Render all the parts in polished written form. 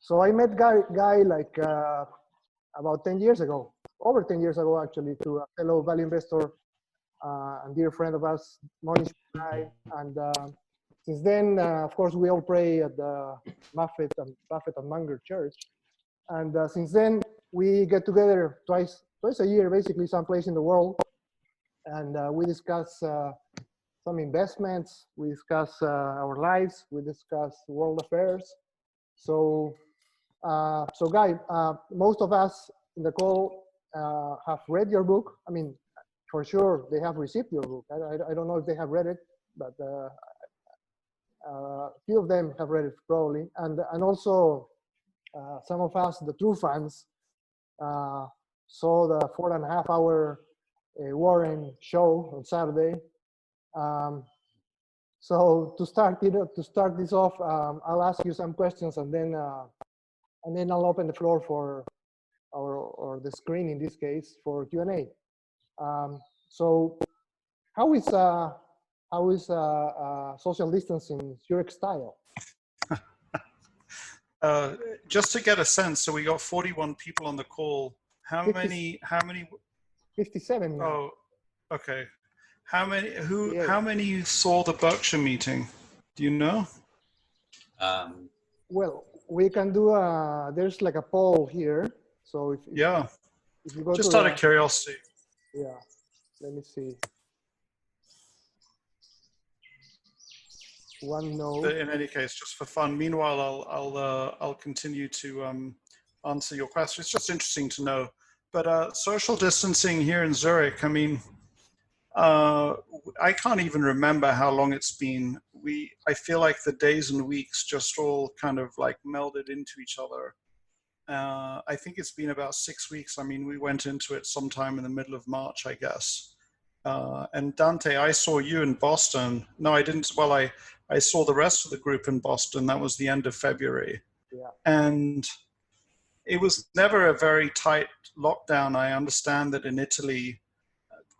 So I met Guy like about 10 years ago, over 10 years ago actually, to a fellow value investor and dear friend of us, Monish Guy. And since then, of course, we all pray at the Buffett and Munger Church. And since then, we get together twice a year, basically, someplace in the world, and we discuss some investments, we discuss our lives, we discuss world affairs. So, Guy, most of us in the call have read your book. I mean, for sure, they have received your book. I don't know if they have read it, but a few of them have read it probably. And also, some of us, the true fans, saw the 4.5-hour Warren show on Saturday. So to start this off, I'll ask you some questions, and then I'll open the floor for or the screen in this case for Q&A. So how is social distancing Zurich style? Just to get a sense, so we got 41 people on the call. How 50, many? 57 now. Oh, okay. How many? Yeah. How many saw the Berkshire meeting? Do you know? Well, we can do there's like a poll here. So if Yeah. If you go just to out of curiosity. Yeah. Let me see. One no. But in any case, just for fun. Meanwhile, I'll continue to answer your question. It's just interesting to know. But social distancing here in Zurich, I mean, I can't even remember how long it's been. I feel like the days and weeks just all kind of like melded into each other. I think it's been about 6 weeks. I mean, we went into it sometime in the middle of March, I guess. And Dante, I saw you in Boston. No, I didn't. Well, I saw the rest of the group in Boston. That was the end of February. Yeah. And it was never a very tight lockdown. I understand that in Italy,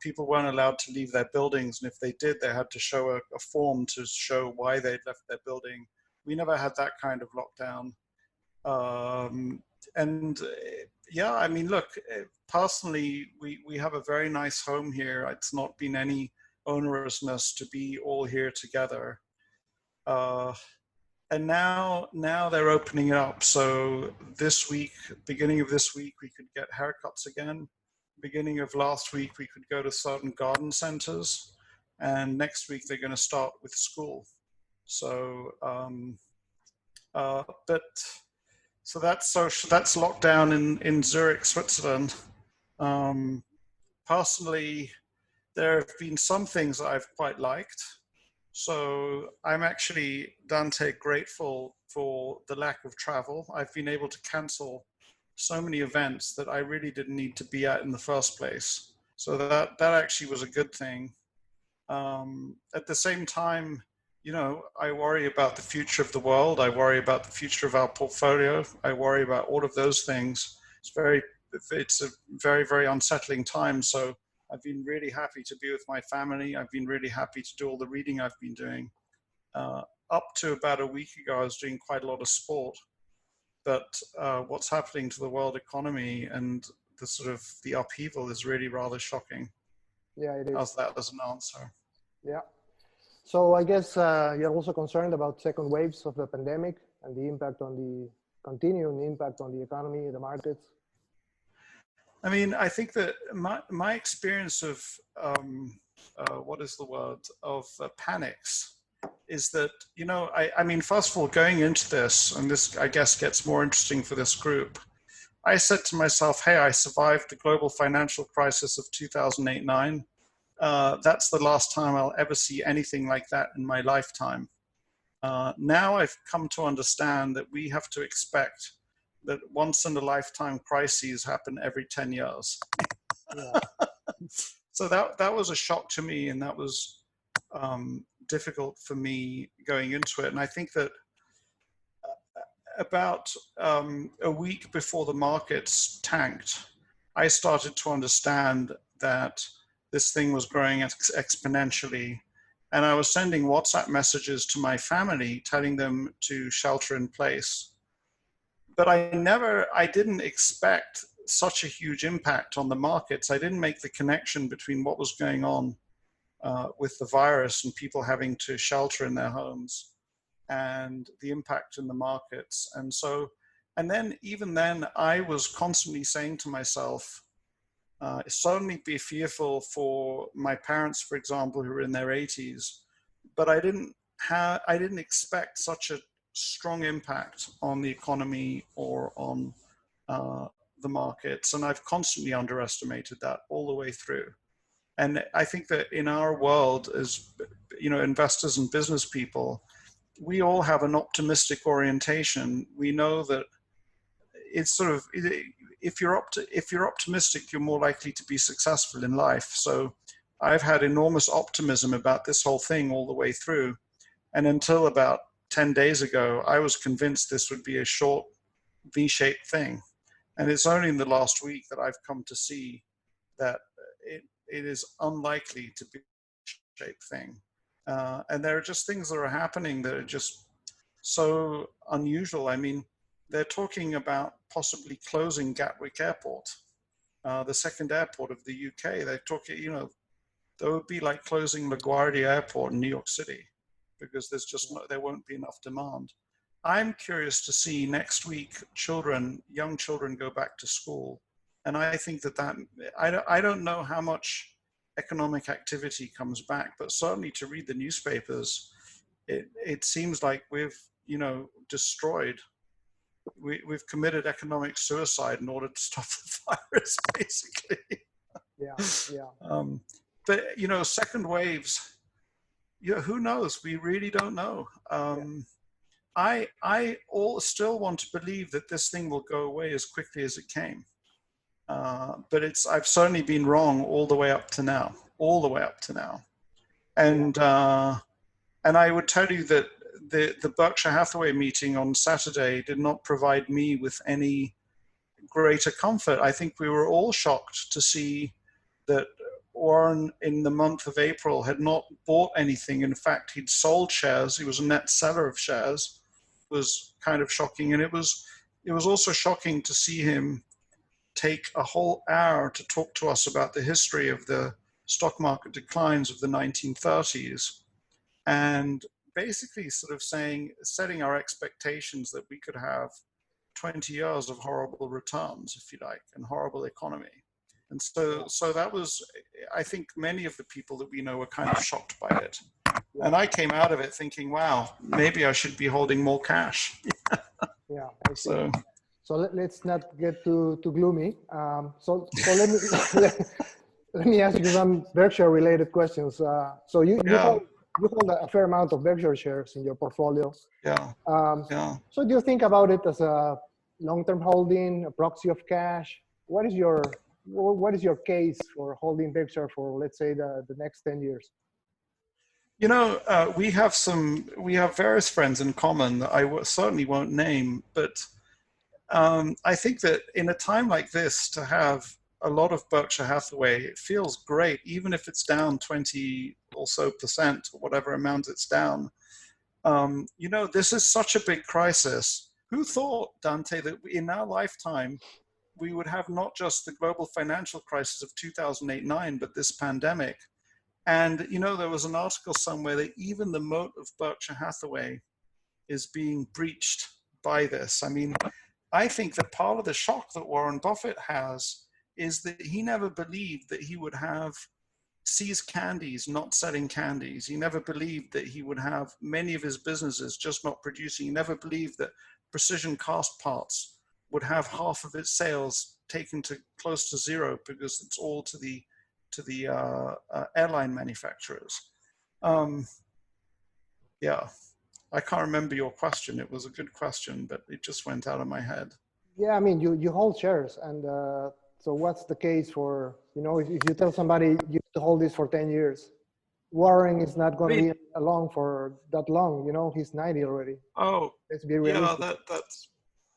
people weren't allowed to leave their buildings. And if they did, they had to show a form to show why they'd left their building. We never had that kind of lockdown. Yeah, I mean, look, personally, we have a very nice home here. It's not been any onerousness to be all here together. And now they're opening it up. So this week, beginning of this week, we could get haircuts again. Beginning of last week, we could go to certain garden centers. And next week, they're going to start with school. So, so that's lockdown in Zurich, Switzerland. Personally, there have been some things that I've quite liked. So I'm actually, Dante, grateful for the lack of travel. I've been able to cancel so many events that I really didn't need to be at in the first place. So that actually was a good thing. At the same time, you know, I worry about the future of the world. I worry about the future of our portfolio. I worry about all of those things. It's a very, very unsettling time. So I've been really happy to be with my family. I've been really happy to do all the reading I've been doing. Up to about a week ago, I was doing quite a lot of sport. But what's happening to the world economy and the upheaval is really rather shocking. Yeah, it is. How's that as an answer? Yeah. So I guess you're also concerned about second waves of the pandemic and the impact on the continuing impact on the economy, the markets. I mean, I think that my experience of panics is that, you know, I mean, first of all, going into this, and this I guess gets more interesting for this group, I said to myself, hey, I survived the global financial crisis of 2008-9. That's the last time I'll ever see anything like that in my lifetime. Now I've come to understand that we have to expect that once in a lifetime crises happen every 10 years. Yeah. So that was a shock to me, and that was difficult for me going into it. And I think that about a week before the markets tanked, I started to understand that this thing was growing exponentially. And I was sending WhatsApp messages to my family telling them to shelter in place. but I didn't expect such a huge impact on the markets. I didn't make the connection between what was going on with the virus and people having to shelter in their homes and the impact in the markets. And so, and then even then, I was constantly saying to myself, certainly be fearful for my parents, for example, who are in their 80s, but I didn't expect such a strong impact on the economy or on the markets. And I've constantly underestimated that all the way through. And I think that in our world, as you know, investors and business people, we all have an optimistic orientation. We know that it's sort of, if you're optimistic, you're more likely to be successful in life. So I've had enormous optimism about this whole thing all the way through. And until about 10 days ago, I was convinced this would be a short V-shaped thing. And it's only in the last week that I've come to see that it is unlikely to be a V-shaped thing. And there are just things that are happening that are just so unusual. I mean, they're talking about possibly closing Gatwick Airport, the second airport of the UK. They're talking, you know, that would be like closing LaGuardia Airport in New York City because there's just there won't be enough demand. I'm curious to see next week young children go back to school. And I think I don't know how much economic activity comes back, but certainly to read the newspapers, it seems like we've, you know, we've committed economic suicide in order to stop the virus, basically. Yeah. But, you know, second waves, who knows? We really don't know. I still want to believe that this thing will go away as quickly as it came. But I've certainly been wrong all the way up to now, And I would tell you that the Berkshire Hathaway meeting on Saturday did not provide me with any greater comfort. I think we were all shocked to see that Warren in the month of April had not bought anything. In fact, he'd sold shares. He was a net seller of shares. It was kind of shocking. And it was also shocking to see him take a whole hour to talk to us about the history of the stock market declines of the 1930s. And basically sort of setting our expectations that we could have 20 years of horrible returns, if you like, and horrible economy. And so that was, I think many of the people that we know were kind of shocked by it. And I came out of it thinking, wow, maybe I should be holding more cash. Yeah, I see. So let's not get too gloomy. So let me ask you some Berkshire related questions. So you hold a fair amount of Berkshire shares in your portfolio. So do you think about it as a long-term holding, a proxy of cash? What is your case for holding Berkshire for, let's say, the next 10 years? You know, we have various friends in common that I certainly won't name, but I think that in a time like this, to have a lot of Berkshire Hathaway, it feels great, even if it's down 20 or so percent, or whatever amount it's down. You know, this is such a big crisis. Who thought, Dante, that in our lifetime, we would have not just the global financial crisis of 2008-9, but this pandemic? And, you know, there was an article somewhere that even the moat of Berkshire Hathaway is being breached by this. I mean, I think that part of the shock that Warren Buffett has is that he never believed that he would have See's Candies not selling candies. He never believed that he would have many of his businesses just not producing. He never believed that Precision Cast Parts would have half of its sales taken to close to zero because it's all to the airline manufacturers. Yeah, I can't remember your question. It was a good question, but it just went out of my head. Yeah, I mean, you hold shares, and so what's the case for, you know, if you tell somebody you have to hold this for 10 years, Warren is not going to be along for that long, you know, he's 90 already. Oh, let's be realistic.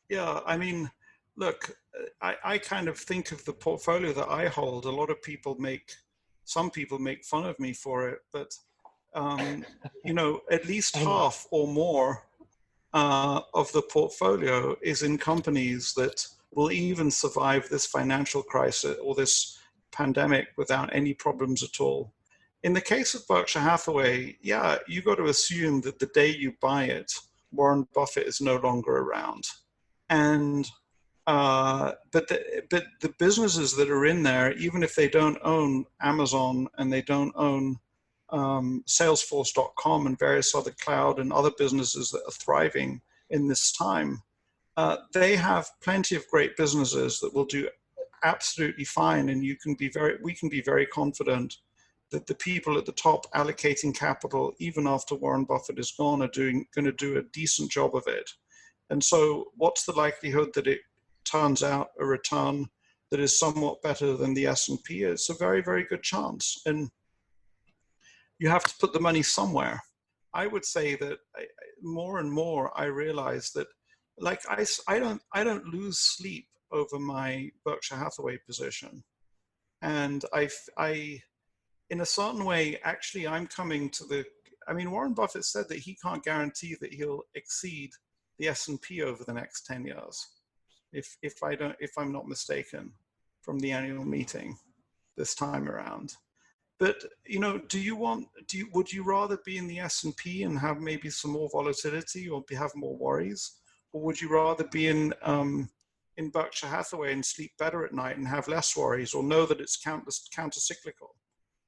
Yeah, I mean, look, I kind of think of the portfolio that I hold. A lot of people some people make fun of me for it, but, you know, at least half or more of the portfolio is in companies that will even survive this financial crisis or this pandemic without any problems at all. In the case of Berkshire Hathaway, yeah, you got to assume that the day you buy it, Warren Buffett is no longer around. And but the businesses that are in there, even if they don't own Amazon and they don't own Salesforce.com and various other cloud and other businesses that are thriving in this time, they have plenty of great businesses that will do absolutely fine, and we can be very confident that the people at the top allocating capital, even after Warren Buffett is gone, are going to do a decent job of it. And so, what's the likelihood that it turns out a return that is somewhat better than the S&P? It's a very, very good chance, and you have to put the money somewhere. I would say that more and more I realize that, like I don't lose sleep over my Berkshire Hathaway position, and I in a certain way actually I'm coming to the. I mean, Warren Buffett said that he can't guarantee that he'll exceed the S&P over the next 10 years, if I'm not mistaken, from the annual meeting this time around. But would you rather be in the S&P and have maybe some more volatility or have more worries, or would you rather be in Berkshire Hathaway and sleep better at night and have less worries, or know that it's counter-cyclical,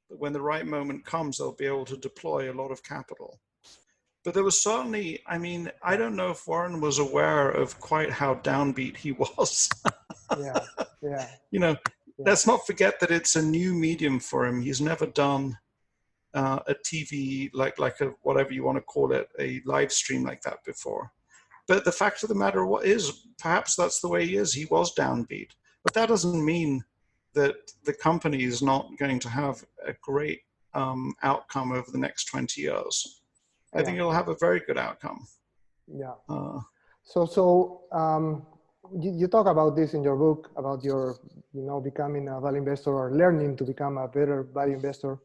that when the right moment comes they'll be able to deploy a lot of capital? But there was certainly, I mean, I don't know if Warren was aware of quite how downbeat he was. Yeah, yeah. Let's not forget that it's a new medium for him. He's never done a TV, like a, whatever you want to call it, a live stream like that before. But the fact of the matter is, perhaps that's the way he is. He was downbeat. But that doesn't mean that the company is not going to have a great outcome over the next 20 years. I think it'll have a very good outcome. Yeah. So you talk about this in your book, about your, becoming a value investor or learning to become a better value investor.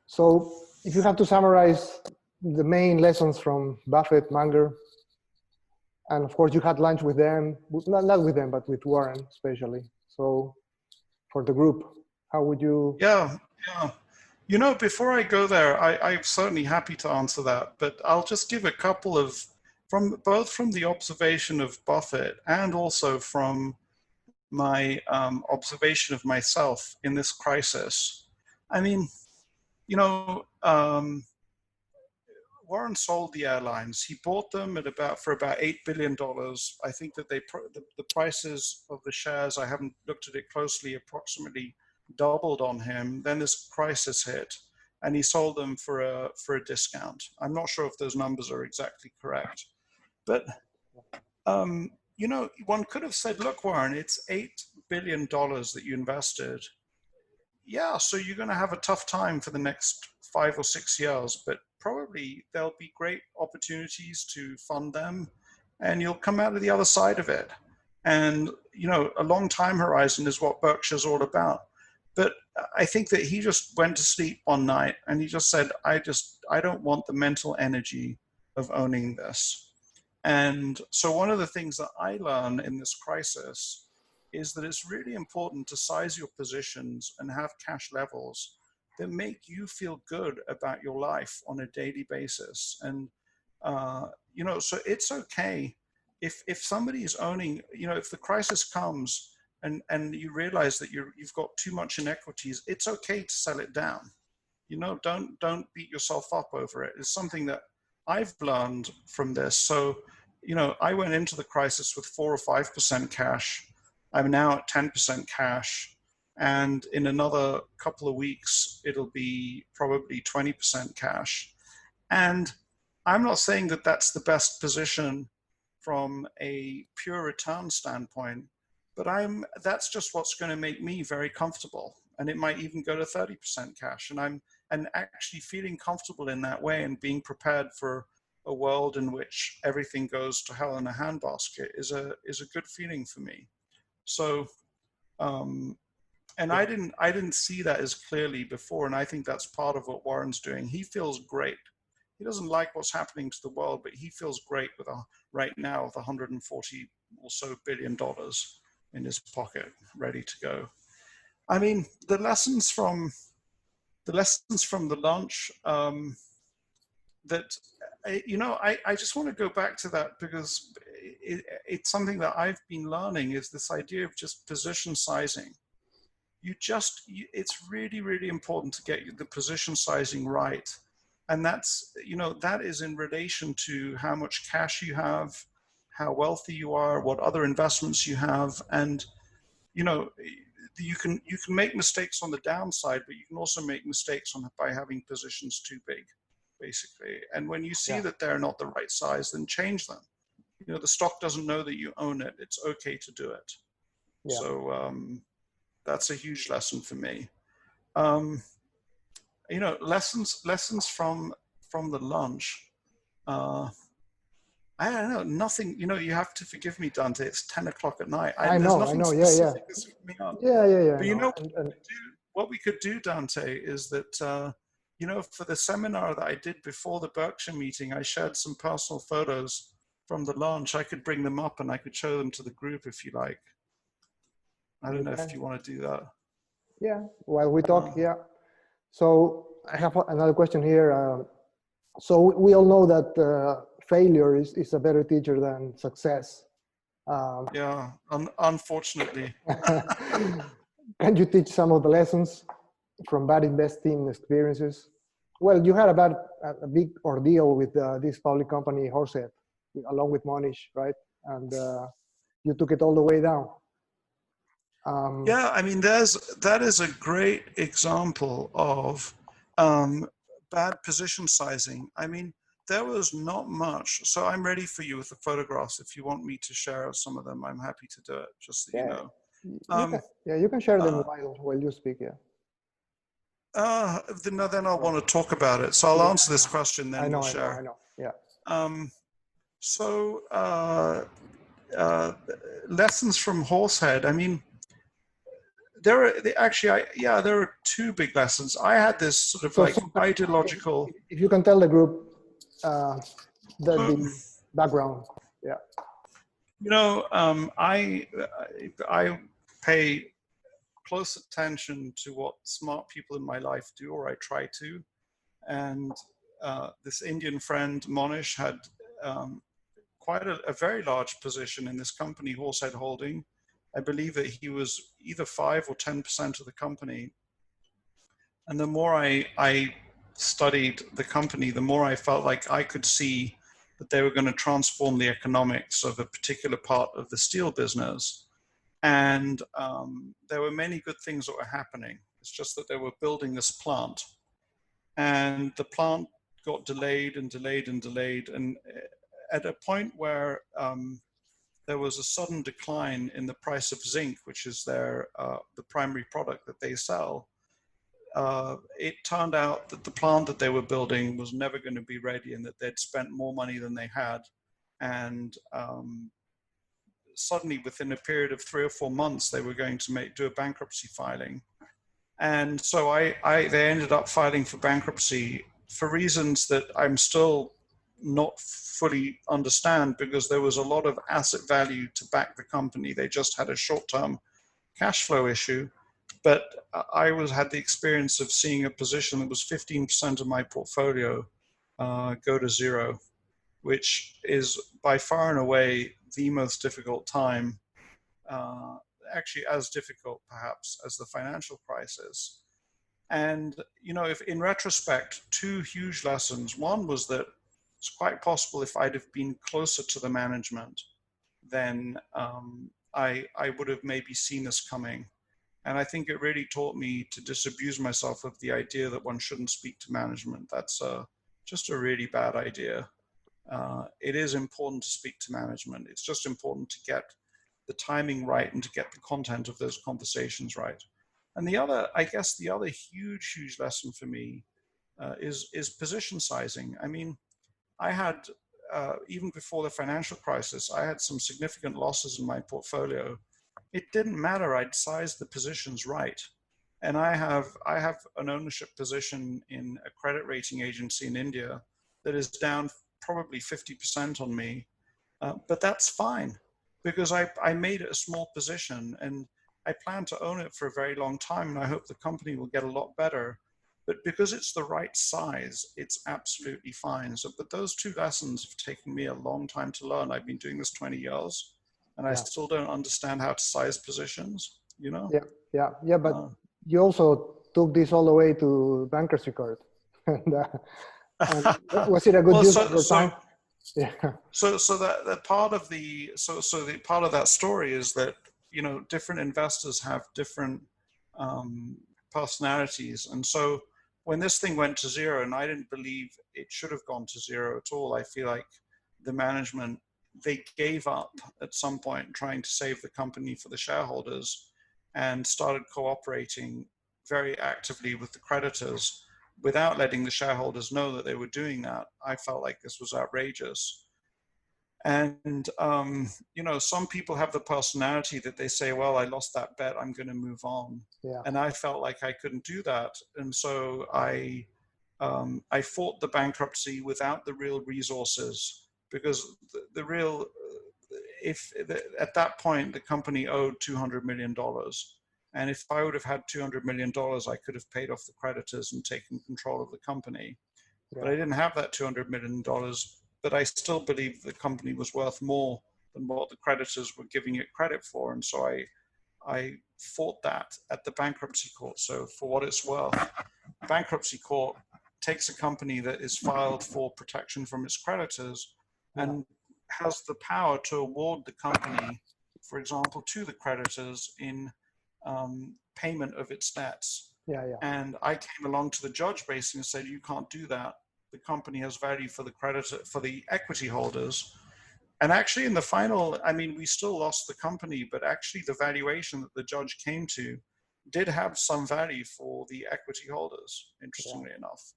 So if you have to summarize the main lessons from Buffett, Munger, and of course you had lunch with them, not with them, but with Warren especially. So for the group, how would you? Yeah. Before I go there, I'm certainly happy to answer that, but I'll just give a couple of, both from the observation of Buffett and also from my observation of myself in this crisis. I mean, Warren sold the airlines. He bought them for about $8 billion. I think that the prices of the shares, I haven't looked at it closely, approximately doubled on him. Then this crisis hit, and he sold them for a discount. I'm not sure if those numbers are exactly correct, but one could have said, look, Warren, it's $8 billion that you invested. Yeah, so you're going to have a tough time for the next 5 or 6 years, but probably there'll be great opportunities to fund them, and you'll come out of the other side of it. And, a long time horizon is what Berkshire's all about. But I think that he just went to sleep one night and he just said, I don't want the mental energy of owning this. And so one of the things that I learned in this crisis is that it's really important to size your positions and have cash levels that make you feel good about your life on a daily basis. And, so it's okay if somebody is owning, if the crisis comes and you realize that you've got too much in equities, it's okay to sell it down. Don't beat yourself up over it. It's something that I've learned from this. So, I went into the crisis with 4 or 5% cash. I'm now at 10% cash. And in another couple of weeks, it'll be probably 20% cash. And I'm not saying that that's the best position from a pure return standpoint, but that's just what's going to make me very comfortable. And it might even go to 30% cash. And actually feeling comfortable in that way and being prepared for a world in which everything goes to hell in a handbasket is a good feeling for me. So, and I didn't see that as clearly before. And I think that's part of what Warren's doing. He feels great. he doesn't like what's happening to the world, but he feels great with right now with 140 or so billion dollars in his pocket, ready to go. I mean, the lessons from the lunch, that, I just want to go back to that because it's something that I've been learning, is this idea of just position sizing. It's really, really important to get the position sizing right. And that's, that is in relation to how much cash you have, how wealthy you are, what other investments you have. And, you can make mistakes on the downside, but you can also make mistakes by having positions too big, basically. And when you see that they're not the right size, then change them. The stock doesn't know that you own it. It's okay to do it. Yeah. So that's a huge lesson for me. Lessons from the lunch. I don't know, nothing, you have to forgive me, Dante, it's 10 o'clock at night. I know, yeah. That's me up. Yeah. But what we could do, Dante, is that, for the seminar that I did before the Berkshire meeting, I shared some personal photos from the launch. I could bring them up and I could show them to the group if you like. I don't know if you want to do that. Yeah, while we talk, yeah. So I have another question here. So we all know that failure is a better teacher than success. Yeah, unfortunately. Can you teach some of the lessons from bad investing experiences? Well, you had a big ordeal with this public company, Horsehead, along with Monish, right? And you took it all the way down. Yeah, I mean, that is a great example of bad position sizing. I mean, there was not much. So I'm ready for you with the photographs. If you want me to share some of them, I'm happy to do it, just so you know. You can share them while you speak, yeah. Then I'll want to talk about it. So I'll answer this question, then we'll share. I know, yeah. Lessons from Horsehead. I mean, there are two big lessons. I had this sort of ideological. If you can tell the group the background, yeah. I pay close attention to what smart people in my life do, or I try to. And this Indian friend, Monish, had quite a very large position in this company, Horsehead Holding. I believe that he was either 5 or 10% of the company. And the more I studied the company, the more I felt like I could see that they were going to transform the economics of a particular part of the steel business. And there were many good things that were happening. It's just that they were building this plant. And the plant got delayed and delayed and delayed. And at a point where there was a sudden decline in the price of zinc, which is the primary product that they sell, it turned out that the plant that they were building was never going to be ready, and that they'd spent more money than they had. And suddenly, within a period of 3 or 4 months, they were going to do a bankruptcy filing. And so they ended up filing for bankruptcy for reasons that I'm still not fully understand, because there was a lot of asset value to back the company. They just had a short-term cash flow issue. But I had the experience of seeing a position that was 15% of my portfolio go to zero, which is by far and away the most difficult time, actually as difficult perhaps as the financial crisis. And, if in retrospect, 2 huge lessons. One was that it's quite possible if I'd have been closer to the management, then I would have maybe seen this coming. And I think it really taught me to disabuse myself of the idea that one shouldn't speak to management. That's just a really bad idea. It is important to speak to management. It's just important to get the timing right and to get the content of those conversations right. And the other huge lesson for me is position sizing. I mean, I had, even before the financial crisis, I had some significant losses in my portfolio. It didn't matter. I'd sized the positions right. And I have an ownership position in a credit rating agency in India that is down probably 50% on me. But that's fine, because I made it a small position, and I plan to own it for a very long time, and I hope the company will get a lot better. But because it's the right size, it's absolutely fine. So, but those two lessons have taken me a long time to learn. I've been doing this 20 years, and I still don't understand how to size positions, you know? Yeah, but you also took this all the way to bankruptcy court. And was it a good use of your time? Yeah. So that part of the part of that story is that, you know, different investors have different personalities, and so when this thing went to zero, and I didn't believe it should have gone to zero at all, I feel like the management, they gave up at some point trying to save the company for the shareholders, and started cooperating very actively with the creditors without letting the shareholders know that they were doing that. I felt like this was outrageous. And, you know, some people have the personality that they say, well, I lost that bet, I'm going to move on. Yeah. And I felt like I couldn't do that. And so I fought the bankruptcy without the real resources, because at that point, the company owed $200 million. And if I would have had $200 million, I could have paid off the creditors and taken control of the company. Yeah. But I didn't have that $200 million. But I still believe the company was worth more than what the creditors were giving it credit for. And so I fought that at the bankruptcy court. So for what it's worth, bankruptcy court takes a company that is filed for protection from its creditors and has the power to award the company, for example, to the creditors in payment of its debts. And I came along to the judge basically and said, you can't do that. The company has value for the creditor, for the equity holders. And actually in the final, I mean, we still lost the company, but actually the valuation that the judge came to did have some value for the equity holders, interestingly enough.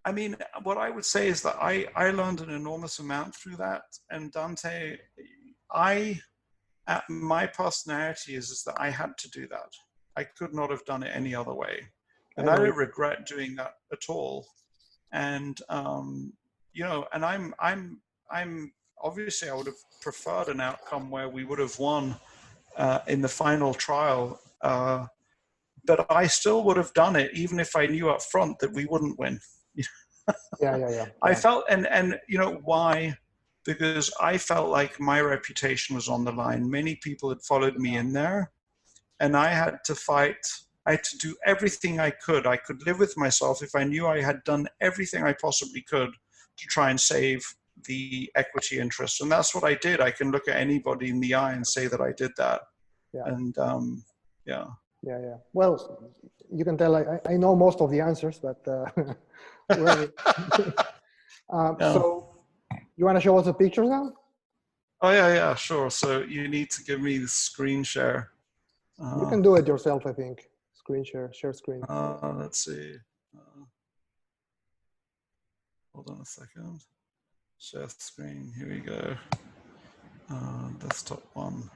I mean, what I would say is that I learned an enormous amount through that. And Dante, my personality is that I had to do that. I could not have done it any other way. And I don't regret doing that at all. And, you know, and I'm obviously I would have preferred an outcome where we would have won in the final trial. But I still would have done it, even if I knew up front that we wouldn't win. I felt, and you know, why? Because I felt like my reputation was on the line. Many people had followed me in there, and I had to fight. I had to do everything I could. I could live with myself if I knew I had done everything I possibly could to try and save the equity interest. And that's what I did. I can look at anybody in the eye and say that I did that. And Well, you can tell I know most of the answers, but so you want to show us the pictures now? Oh yeah, sure. So you need to give me the screen share. You can do it yourself, I think. Screen share screen. Let's see. Hold on a second. Share screen. Here we go. Desktop one.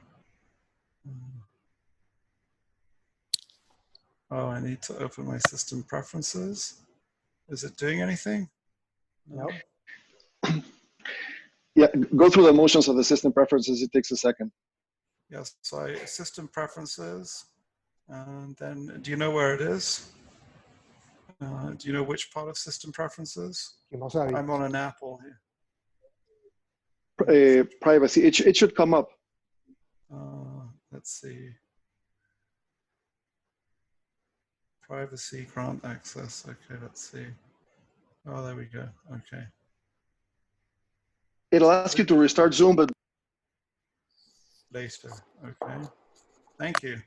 Oh, I need to open my system preferences. Is it doing anything? No. Yeah, go through the motions of the system preferences. It takes a second. Yes, so system preferences. And then, do you know where it is? Do you know which part of system preferences? I'm on an Apple here. Privacy, it should come up. Let's see. Privacy, grant access. Okay, let's see. Oh, there we go. Okay. It'll ask you to restart Zoom, but later. Okay. Thank you.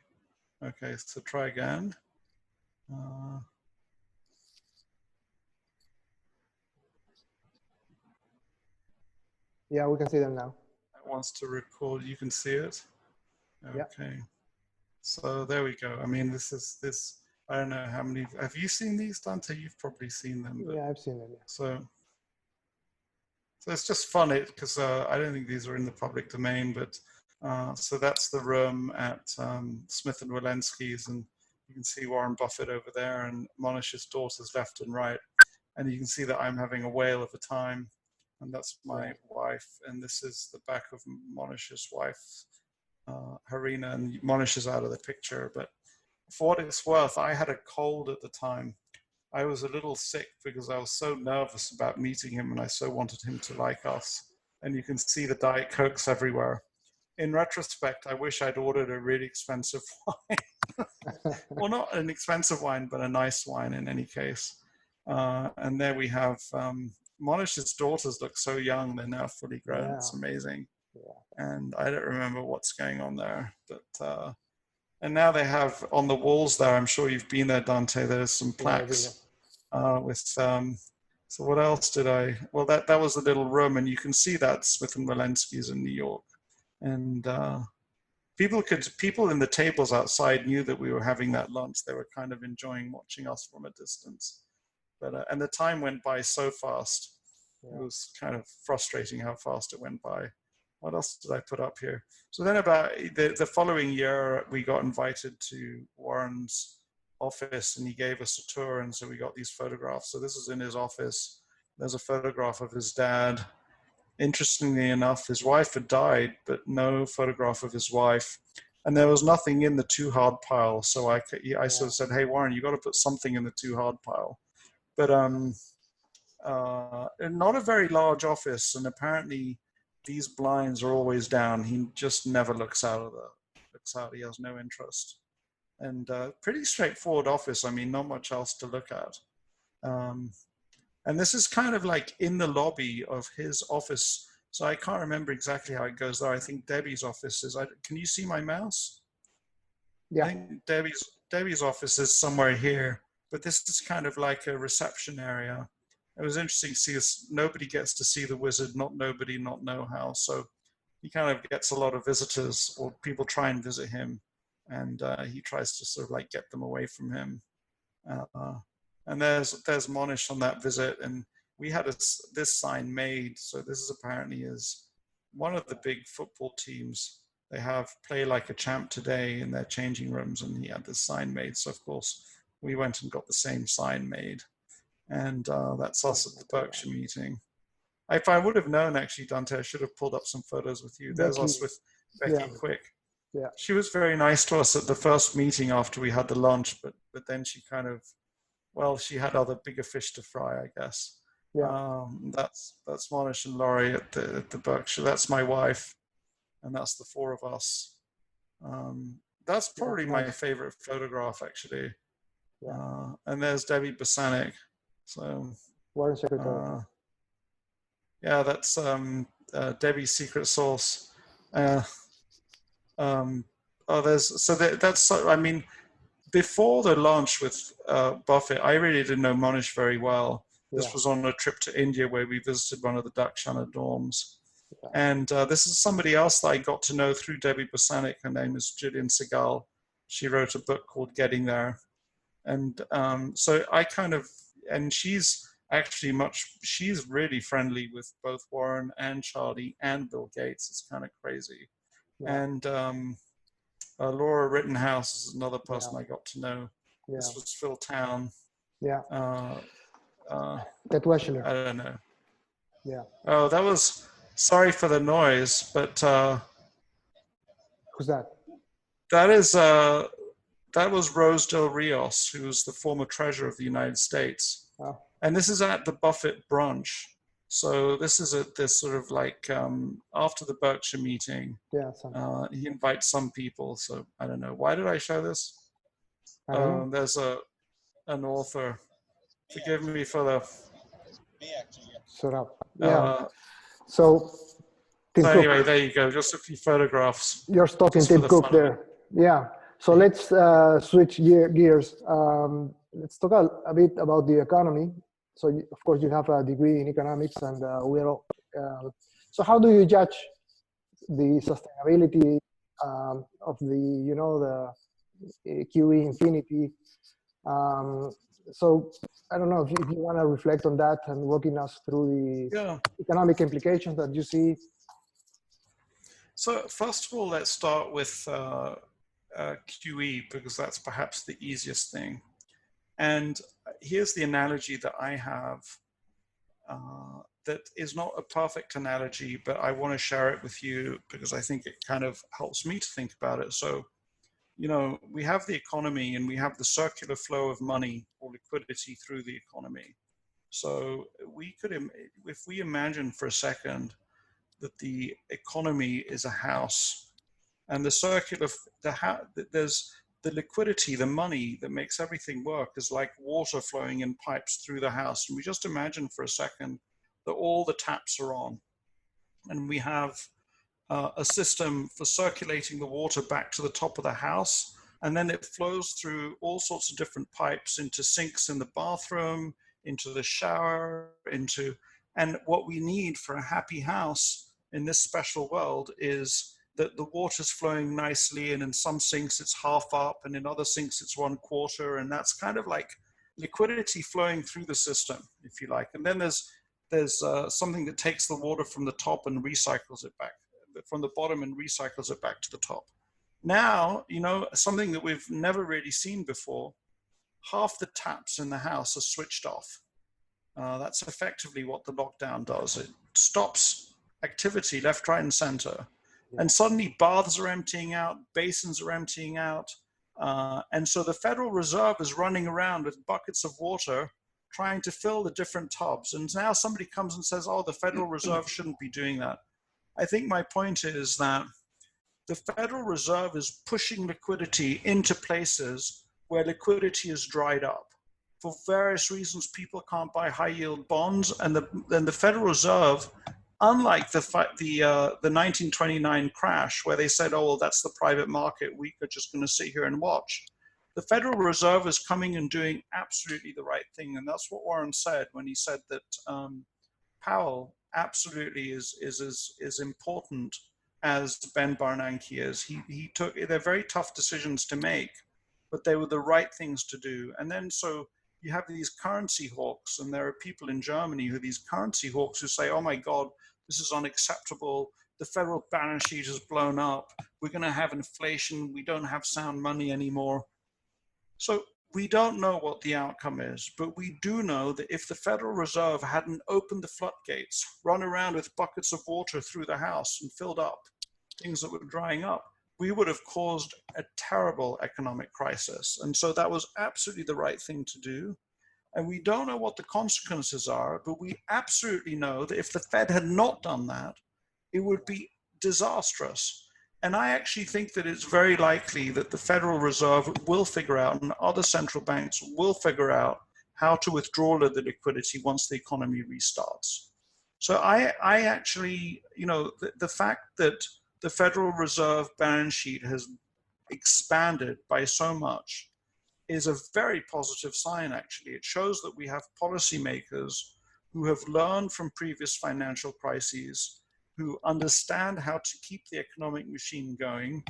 Okay, so try again. Yeah, we can see them now. It wants to record. You can see it. Okay. So there we go. I mean, this. I don't know how many. Have you seen these, Dante? You've probably seen them. But, yeah, I've seen them. Yeah. So it's just fun because I don't think these are in the public domain, but so that's the room at Smith and Walensky's, and you can see Warren Buffett over there and Monish's daughters left and right. And you can see that I'm having a whale of a time. And that's my wife. And this is the back of Monish's wife, Harina, and Monish is out of the picture. But for what it's worth, I had a cold at the time. I was a little sick because I was so nervous about meeting him and I so wanted him to like us. And you can see the Diet Cokes everywhere. In retrospect, I wish I'd ordered a really expensive wine. Well, not an expensive wine, but a nice wine in any case. And there we have Monish's daughters look so young. They're now fully grown. It's amazing. And I don't remember what's going on there. But and now they have on the walls there, I'm sure you've been there, Dante, there's some plaques with, so what else did I, well, that was the little room, and you can see that Smith and Walensky's in New York. And people in the tables outside knew that we were having that lunch. They were kind of enjoying watching us from a distance. But, and the time went by so fast. It was kind of frustrating how fast it went by. What else did I put up here? So then about the following year, we got invited to Warren's office and he gave us a tour. And so we got these photographs. So this is in his office. There's a photograph of his dad. Interestingly enough, his wife had died, but no photograph of his wife. And there was nothing in the too hard pile. So I sort of said, hey, Warren, you got to put something in the too hard pile. But not a very large office. And apparently these blinds are always down. He just never looks out. He has no interest. And pretty straightforward office. I mean, not much else to look at. And this is kind of like in the lobby of his office. So I can't remember exactly how it goes there. I think Debbie's office is, can you see my mouse? Yeah. I think Debbie's office is somewhere here, but this is kind of like a reception area. It was interesting to see this. Nobody gets to see the wizard, not nobody, not know-how. So he kind of gets a lot of visitors, or people try and visit him, and he tries to sort of like get them away from him. And there's Monish on that visit, and we had this sign made. So this is apparently is one of the big football teams. They have Play Like a Champ today in their changing rooms, and he had this sign made. So of course we went and got the same sign made. And that's us at the Berkshire meeting. If I would have known, actually, Dante, I should have pulled up some photos with you. There's us with Becky Quick. Yeah. She was very nice to us at the first meeting after we had the lunch, but then she kind of, well, she had other bigger fish to fry, I guess. Yeah. That's Monish and Laurie at the Berkshire. That's my wife, and that's the four of us. That's probably my favorite photograph, actually. Yeah. And there's Debbie Basanik. So, Warren Secretary. Yeah, that's Debbie's secret sauce. That's. I mean, before the launch with Buffett, I really didn't know Monish very well. This was on a trip to India where we visited one of the Dakshana dorms. Yeah. And this is somebody else that I got to know through Debbie Basanik. Her name is Jillian Segal. She wrote a book called Getting There. And so I kind of, and she's actually she's really friendly with both Warren and Charlie and Bill Gates. It's kind of crazy. Yeah. And Laura Rittenhouse is another person I got to know. Yeah. This was Phil Town. Yeah. That was I don't know. Yeah. Oh, that was, sorry for the noise, but who's that? That was Rose Del Rios, who's the former treasurer of the United States. Oh. And this is at the Buffett brunch. So this is at this sort of like after the Berkshire meeting. Yeah. He invites some people. So I don't know. Why did I show this? There's an author. Forgive me for the. Shut up. Yeah. So anyway, there you go. Just a few photographs. You're stalking Tim Cook there. Yeah. So let's switch gears. Let's talk a bit about the economy. So of course you have a degree in economics, and we're all, so how do you judge the sustainability of the the QE infinity? So I don't know if you want to reflect on that and walking us through the economic implications that you see. So first of all, let's start with QE, because that's perhaps the easiest thing. And here's the analogy that I have that is not a perfect analogy, but I want to share it with you because I think it kind of helps me to think about it. So, you know, we have the economy and we have the circular flow of money or liquidity through the economy. So we could, if we imagine for a second that the economy is a house and the circular, there's the liquidity, the money that makes everything work is like water flowing in pipes through the house. And we just imagine for a second that all the taps are on and we have a system for circulating the water back to the top of the house. And then it flows through all sorts of different pipes into sinks in the bathroom, into the shower, and what we need for a happy house in this special world is that the water's flowing nicely, and in some sinks it's half up, and in other sinks it's 1/4, and that's kind of like liquidity flowing through the system, if you like. And then there's something that takes the water from the top and recycles it back, from the bottom and recycles it back to the top. Now, you know, something that we've never really seen before, half the taps in the house are switched off. That's effectively what the lockdown does. It stops activity left, right, and center. And suddenly baths are emptying out, basins are emptying out. And so the Federal Reserve is running around with buckets of water trying to fill the different tubs. And now somebody comes and says, oh, the Federal Reserve shouldn't be doing that. I think my point is that the Federal Reserve is pushing liquidity into places where liquidity is dried up. For various reasons, people can't buy high yield bonds, and the Federal Reserve, unlike the 1929 crash where they said, oh, well, that's the private market, we are just going to sit here and watch. The Federal Reserve is coming and doing absolutely the right thing. And that's what Warren said when he said that Powell absolutely is as important as Ben Bernanke is. They're very tough decisions to make, but they were the right things to do. And then so you have these currency hawks, and there are people in Germany who are these currency hawks who say, oh my God, this is unacceptable. The federal balance sheet has blown up. We're going to have inflation. We don't have sound money anymore. So we don't know what the outcome is, but we do know that if the Federal Reserve hadn't opened the floodgates, run around with buckets of water through the house and filled up things that were drying up, we would have caused a terrible economic crisis. And so that was absolutely the right thing to do. And we don't know what the consequences are, but we absolutely know that if the Fed had not done that, it would be disastrous. And I actually think that it's very likely that the Federal Reserve will figure out, and other central banks will figure out, how to withdraw the liquidity once the economy restarts. So I actually, you know, the fact that the Federal Reserve balance sheet has expanded by so much is a very positive sign, actually. It shows that we have policymakers who have learned from previous financial crises, who understand how to keep the economic machine going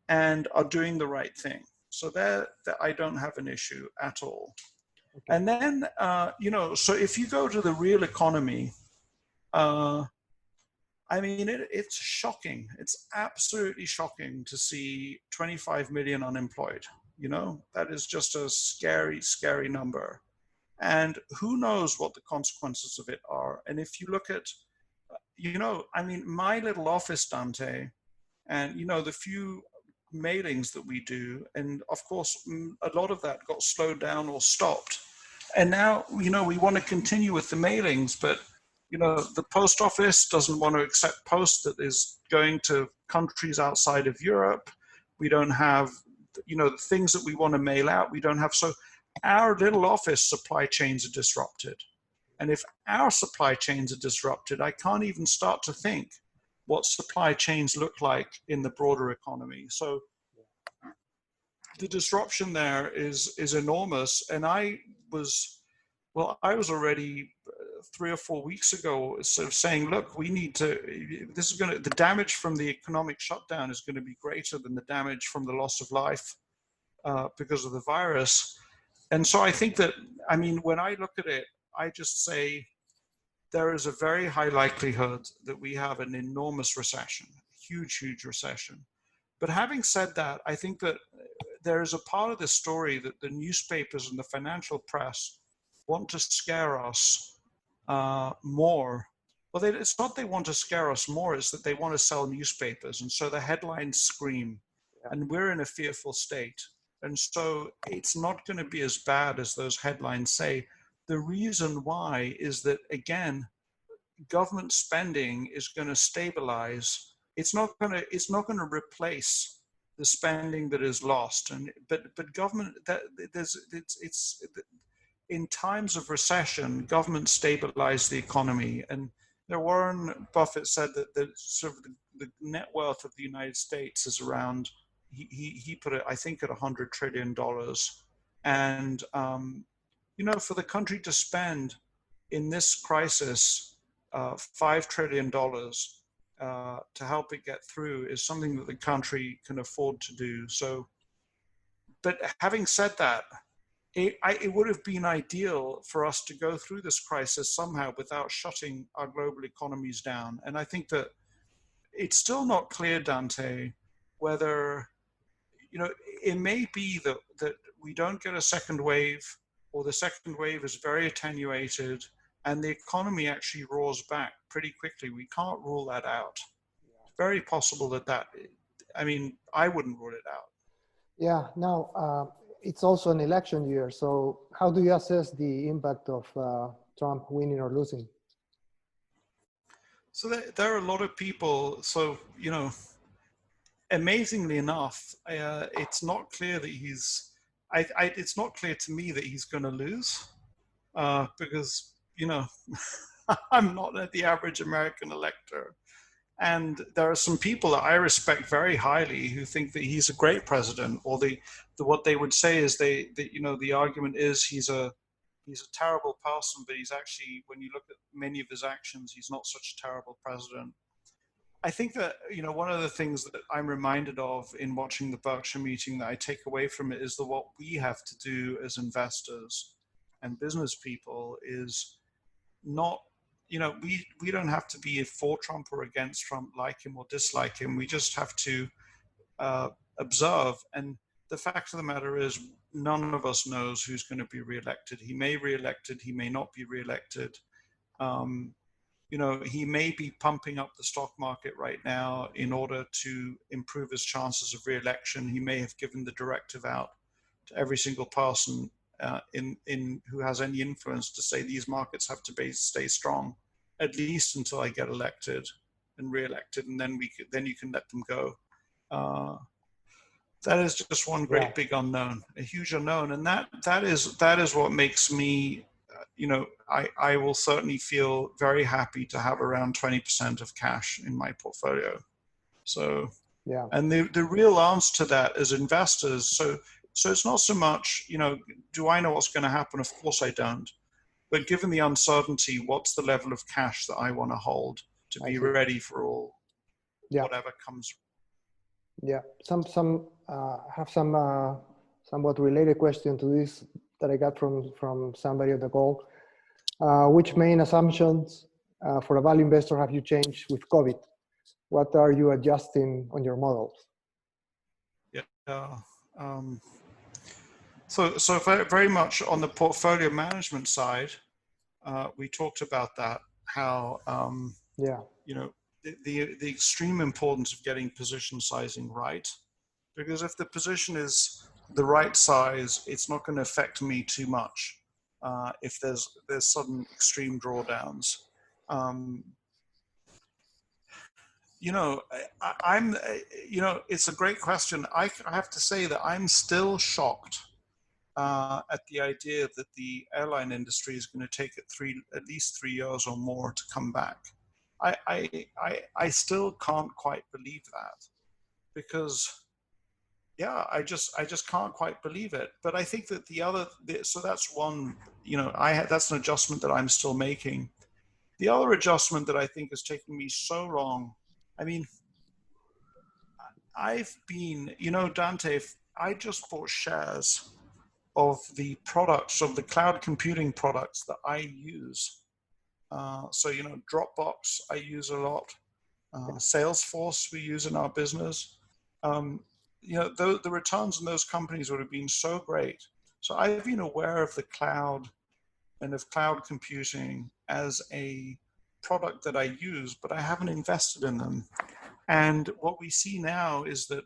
and are doing the right thing. So there I don't have an issue at all. Okay. And then, you know, so if you go to the real economy, I mean, it's shocking. It's absolutely shocking to see 25 million unemployed. You know, that is just a scary, scary number. And who knows what the consequences of it are. And if you look at, you know, I mean, my little office, Dante, and, you know, the few mailings that we do, and of course, a lot of that got slowed down or stopped. And now, you know, we want to continue with the mailings, but, you know, the post office doesn't want to accept post that is going to countries outside of Europe. We don't have, you know, the things that we want to mail out, we don't have. So our little office supply chains are disrupted. And if our supply chains are disrupted, I can't even start to think what supply chains look like in the broader economy. So the disruption there is enormous. And I was already 3 or 4 weeks ago sort of saying, look, we need to, the damage from the economic shutdown is going to be greater than the damage from the loss of life because of the virus. And so I think that, I mean, when I look at it, I just say there is a very high likelihood that we have an enormous recession, huge, huge recession. But having said that, I think that there is a part of this story that the newspapers and the financial press want to scare us more. Well, it's not they want to scare us more, it's that they want to sell newspapers. And so the headlines scream, and we're in a fearful state. And so it's not going to be as bad as those headlines say. The reason why is that, again, government spending is going to stabilize. It's not going to replace the spending that is lost. But government, it's in times of recession, government stabilize the economy. And Warren Buffett said that the net worth of the United States is around, he put it, I think, at $100 trillion. And, for the country to spend in this crisis $5 trillion to help it get through is something that the country can afford to do. So, but having said that, it would have been ideal for us to go through this crisis somehow without shutting our global economies down. And I think that it's still not clear, Dante, whether, it may be that we don't get a second wave, or the second wave is very attenuated and the economy actually roars back pretty quickly. We can't rule that out. It's very possible I wouldn't rule it out. Yeah, now it's also an election year. So how do you assess the impact of Trump winning or losing? So there are a lot of people, amazingly enough, it's not clear that it's not clear to me that he's going to lose because, I'm not the average American elector. And there are some people that I respect very highly who think that he's a great president, or what they would say is the argument is he's a terrible person, but he's actually, when you look at many of his actions, he's not such a terrible president. I think that, one of the things that I'm reminded of in watching the Berkshire meeting that I take away from it is that what we have to do as investors and business people is not, we don't have to be for Trump or against Trump, like him or dislike him. We just have to observe. And the fact of the matter is, none of us knows who's going to be reelected. He may be reelected. He may not be reelected. He may be pumping up the stock market right now in order to improve his chances of reelection. He may have given the directive out to every single person in who has any influence to say these markets have to stay strong, at least until I get elected and reelected, and then you can let them go. That is just one great big unknown, a huge unknown, and that is what makes me, I will certainly feel very happy to have around 20% of cash in my portfolio. So, and the real answer to that as investors, so it's not so much, do I know what's going to happen? Of course I don't. But given the uncertainty, what's the level of cash that I want to hold to be ready for whatever comes? Yeah, have some somewhat related question to this that I got from somebody on the call. Which main assumptions for a value investor have you changed with COVID? What are you adjusting on your models? Yeah. So very much on the portfolio management side, we talked about that, how, the extreme importance of getting position sizing right, because if the position is the right size, it's not going to affect me too much if there's sudden extreme drawdowns. It's a great question. I have to say that I'm still shocked at the idea that the airline industry is going to take at least 3 years or more to come back. I still can't quite believe that, because I just can't quite believe it. But I think that so that's one, that's an adjustment that I'm still making. The other adjustment that I think has taken me so long, I've been, Dante, I just bought shares of the products, of the cloud computing products that I use. So, Dropbox, I use a lot. Salesforce, we use in our business. The returns in those companies would have been so great. So I've been aware of the cloud and of cloud computing as a product that I use, but I haven't invested in them. And what we see now is that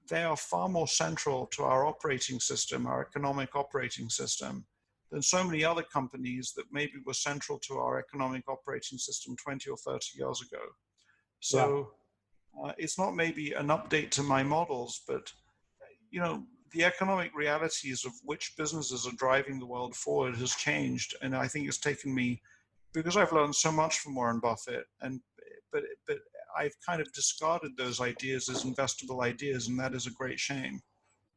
they are far more central to our operating system, our economic operating system, than so many other companies that maybe were central to our economic operating system 20 or 30 years ago. So it's not maybe an update to my models, but the economic realities of which businesses are driving the world forward has changed. And I think it's taken me, because I've learned so much from Warren Buffett, but I've kind of discarded those ideas as investable ideas, and that is a great shame.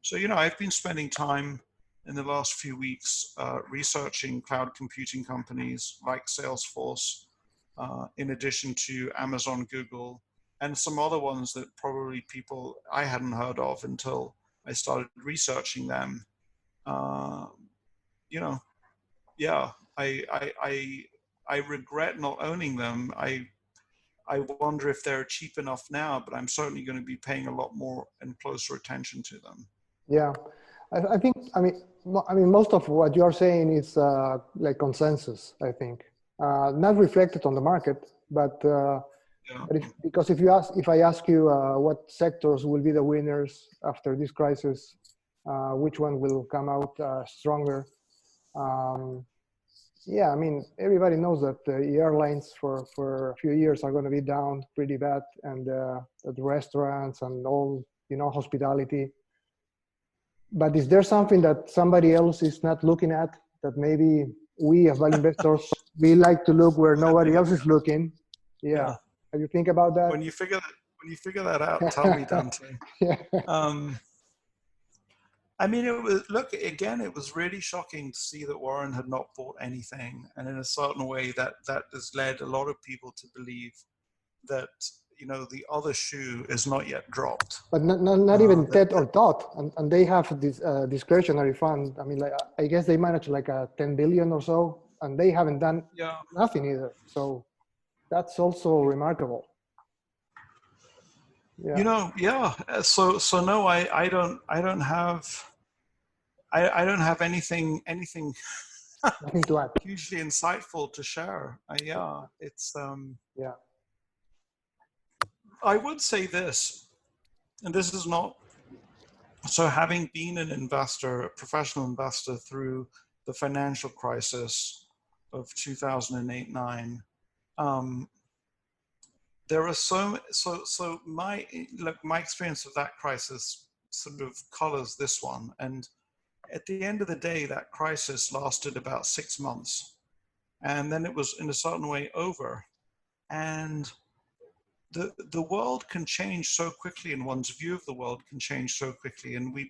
So, I've been spending time in the last few weeks researching cloud computing companies like Salesforce, in addition to Amazon, Google, and some other ones that probably I hadn't heard of until I started researching them. I regret not owning them. I wonder if they're cheap enough now, but I'm certainly going to be paying a lot more and closer attention to them. Yeah, I think, most of what you're saying is like consensus, I think. Not reflected on the market, but because if I ask you what sectors will be the winners after this crisis, which one will come out stronger? Everybody knows that the airlines for a few years are going to be down pretty bad, and the restaurants and all, hospitality. But is there something that somebody else is not looking at, that maybe we as value investors, we like to look where nobody else is looking? Yeah. Have you think about that? When you figure that out, tell me, Dante. Yeah. It was really shocking to see that Warren had not bought anything. And in a certain way that has led a lot of people to believe that, the other shoe is not yet dropped. But not even TED or DOT. And they have this discretionary fund. I guess they manage like a 10 billion or so, and they haven't done nothing either. So that's also remarkable. Yeah. So no, I don't have anything nothing to add. Hugely insightful to share. I would say this, and this is not, so having been an investor, a professional investor through the financial crisis of 2008-9, there are so my experience of that crisis sort of colors this one. And at the end of the day, that crisis lasted about 6 months, and then it was in a certain way over. And the world can change so quickly, and one's view of the world can change so quickly, and we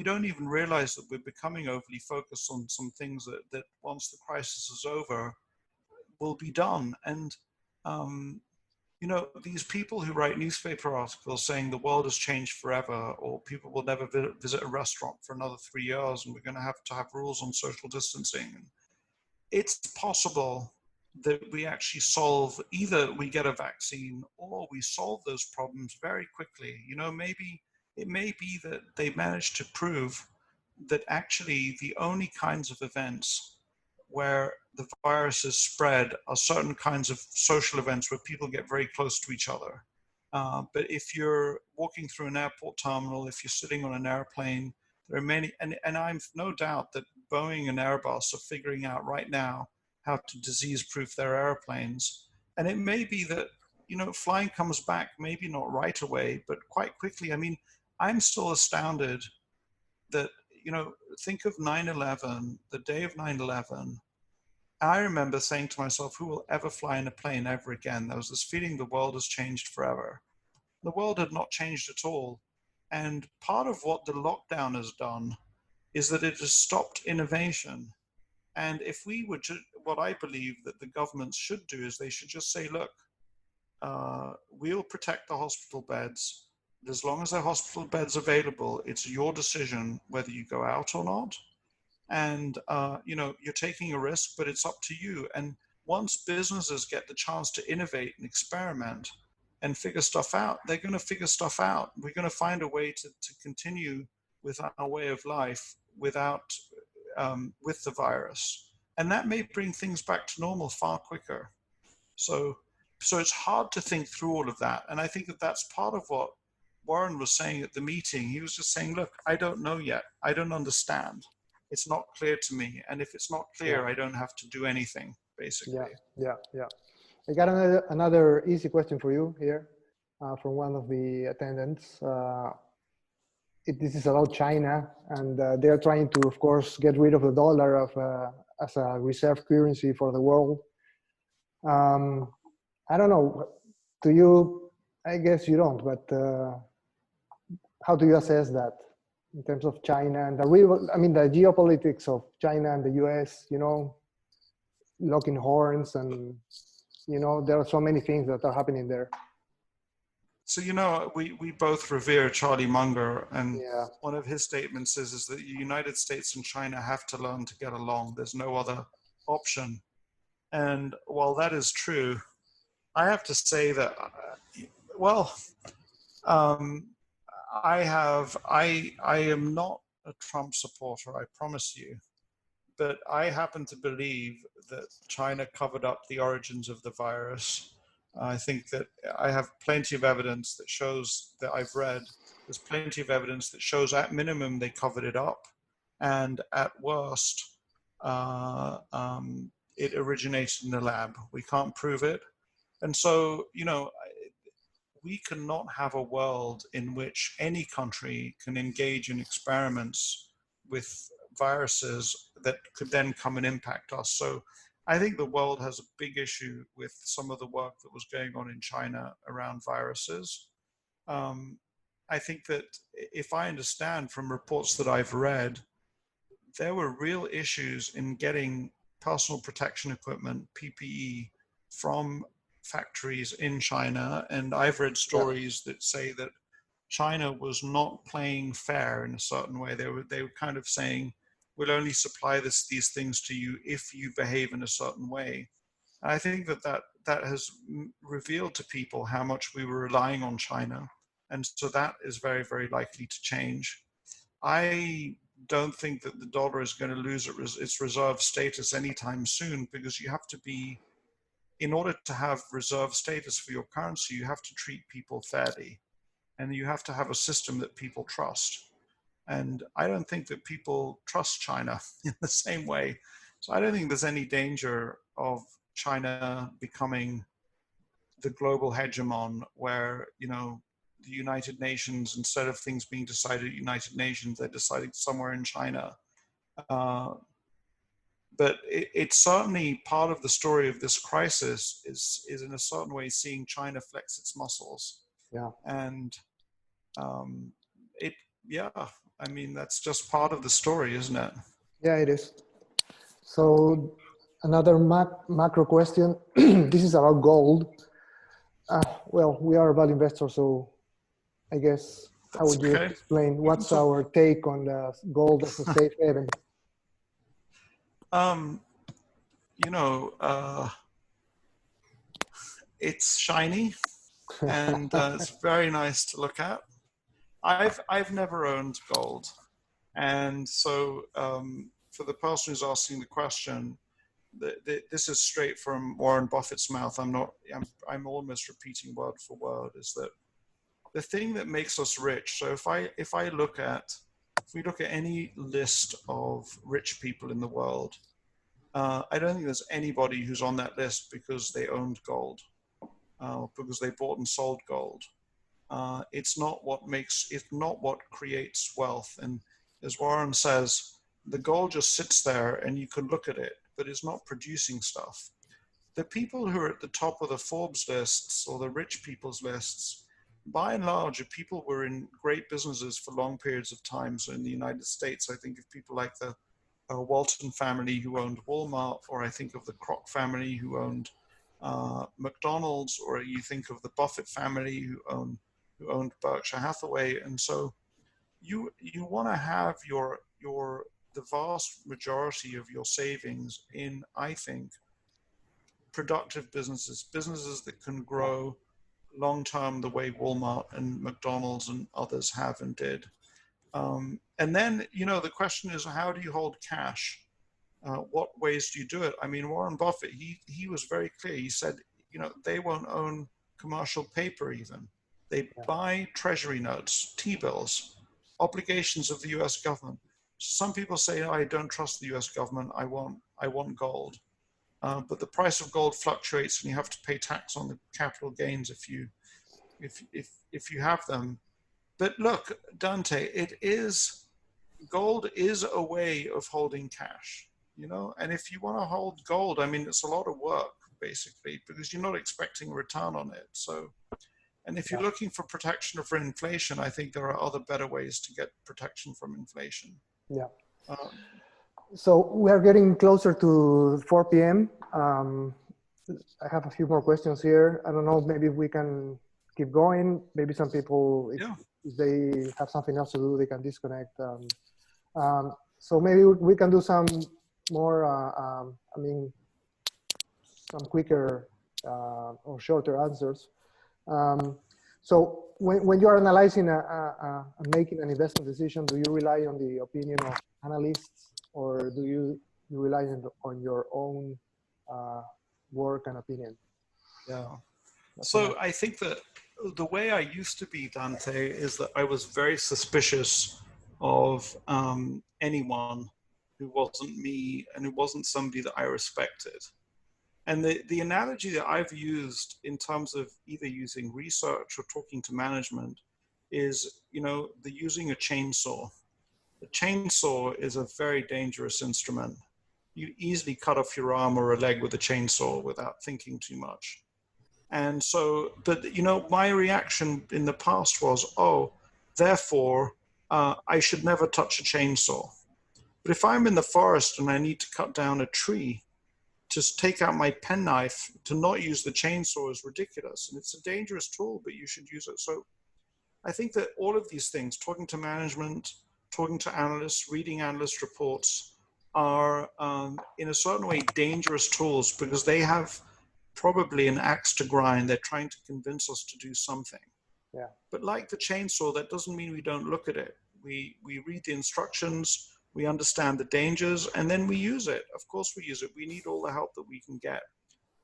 don't even realize that we're becoming overly focused on some things that once the crisis is over will be done. And these people who write newspaper articles saying the world has changed forever, or people will never visit a restaurant for another 3 years, and we're going to have rules on social distancing. It's possible that we actually solve, either we get a vaccine or we solve those problems very quickly. Maybe it may be that they manage to prove that actually the only kinds of events where the virus is spread are certain kinds of social events where people get very close to each other. But if you're walking through an airport terminal, if you're sitting on an airplane, there are many, and I've no doubt that Boeing and Airbus are figuring out right now how to disease-proof their airplanes. And it may be that, flying comes back, maybe not right away, but quite quickly. I'm still astounded that, think of 9/11, the day of 9/11. I remember saying to myself, who will ever fly in a plane ever again? There was this feeling the world has changed forever. The world had not changed at all. And part of what the lockdown has done is that it has stopped innovation. And if we were to, what I believe that the governments should do is they should just say, look, we'll protect the hospital beds. As long as there are hospital beds available, it's your decision whether you go out or not. And, you're taking a risk, but it's up to you. And once businesses get the chance to innovate and experiment and figure stuff out, they're going to figure stuff out. We're going to find a way to continue with our way of life without with the virus, and that may bring things back to normal far quicker. So it's hard to think through all of that, and I think that that's part of what Warren was saying at the meeting. He was just saying, look, I don't know yet. I don't understand. It's not clear to me. And if it's not clear, I don't have to do anything, basically. Yeah. I got another easy question for you here from one of the attendants. This is about China, and they're trying to, of course, get rid of the dollar as a reserve currency for the world. I don't know. Do you? I guess you don't, but how do you assess that in terms of China and the geopolitics of China and the US, locking horns, and, there are so many things that are happening there. So, we both revere Charlie Munger, and Yeah. one of his statements is that the United States and China have to learn to get along. There's no other option. And while that is true, I have to say that, I am not a Trump supporter, I promise you, but I happen to believe that China covered up the origins of the virus. I think that I have plenty of evidence that shows that I've read. There's plenty of evidence that shows at minimum they covered it up, and at worst, it originated in the lab. We can't prove it. And so, we cannot have a world in which any country can engage in experiments with viruses that could then come and impact us. So I think the world has a big issue with some of the work that was going on in China around viruses. I think that if I understand from reports that I've read, there were real issues in getting personal protection equipment, PPE, from factories in China. And I've read stories that say that China was not playing fair in a certain way. They were kind of saying, we'll only supply these things to you if you behave in a certain way. And I think that has revealed to people how much we were relying on China. And so that is very, very likely to change. I don't think that the dollar is going to lose its reserve status anytime soon, because you have to be, in order to have reserve status for your currency, you have to treat people fairly, and you have to have a system that people trust. And I don't think that people trust China in the same way. So I don't think there's any danger of China becoming the global hegemon where, the United Nations, instead of things being decided at United Nations, they're decided somewhere in China. But it's certainly part of the story of this crisis is in a certain way seeing China flex its muscles. Yeah. And that's just part of the story, isn't it? Yeah, it is. So another macro question. This is about gold. We are a value investor, so I guess how would you explain what's our take on the gold as a safe haven? It's shiny and it's very nice to look at. I've never owned gold, and so for the person who's asking the question, this is straight from Warren Buffett's mouth. I'm almost repeating word for word. Is that the thing that makes us rich? So if we look at any list of rich people in the world, I don't think there's anybody who's on that list because they owned gold, because they bought and sold gold. It's not what creates wealth. And as Warren says, the gold just sits there and you can look at it, but it's not producing stuff. The people who are at the top of the Forbes lists or the rich people's lists, by and large, are people who were in great businesses for long periods of time. So in the United States, I think of people like the Walton family who owned Walmart, or I think of the Kroc family who owned McDonald's, or you think of the Buffett family who owned Berkshire Hathaway. And so you want to have the vast majority of your savings in, I think, productive businesses that can grow long term the way Walmart and McDonald's and others have and did. And then, the question is, how do you hold cash? What ways do you do it? I mean, Warren Buffett, he was very clear. He said, they won't own commercial paper even. They buy treasury notes, T-bills, obligations of the US government. Some people say, I don't trust the US government. I want gold. But the price of gold fluctuates and you have to pay tax on the capital gains if you have them. But look, Dante, gold is a way of holding cash, and if you want to hold gold, I mean, it's a lot of work basically, because you're not expecting a return on it. So, and if you're looking for protection for inflation, I think there are other better ways to get protection from inflation. Yeah. So we are getting closer to 4 p.m. I have a few more questions here. I don't know, maybe we can keep going. Maybe some people, if they have something else to do, they can disconnect. So maybe we can do some more, some quicker or shorter answers. So when you are analyzing and making an investment decision, do you rely on the opinion of analysts, or do you rely on your own work and opinion? Yeah. So I think that the way I used to be, Dante, is that I was very suspicious of anyone who wasn't me and who wasn't somebody that I respected. And the analogy that I've used in terms of either using research or talking to management is, the using a chainsaw. The chainsaw is a very dangerous instrument. You easily cut off your arm or a leg with a chainsaw without thinking too much. And so, but my reaction in the past was, therefore, I should never touch a chainsaw. But if I'm in the forest and I need to cut down a tree, to take out my penknife, to not use the chainsaw is ridiculous. And it's a dangerous tool, but you should use it. So I think that all of these things, talking to management, talking to analysts, reading analyst reports, are in a certain way dangerous tools, because they have probably an axe to grind. They're trying to convince us to do something. Yeah. But like the chainsaw, that doesn't mean we don't look at it. We read the instructions, we understand the dangers, and then we use it. Of course we use it. We need all the help that we can get.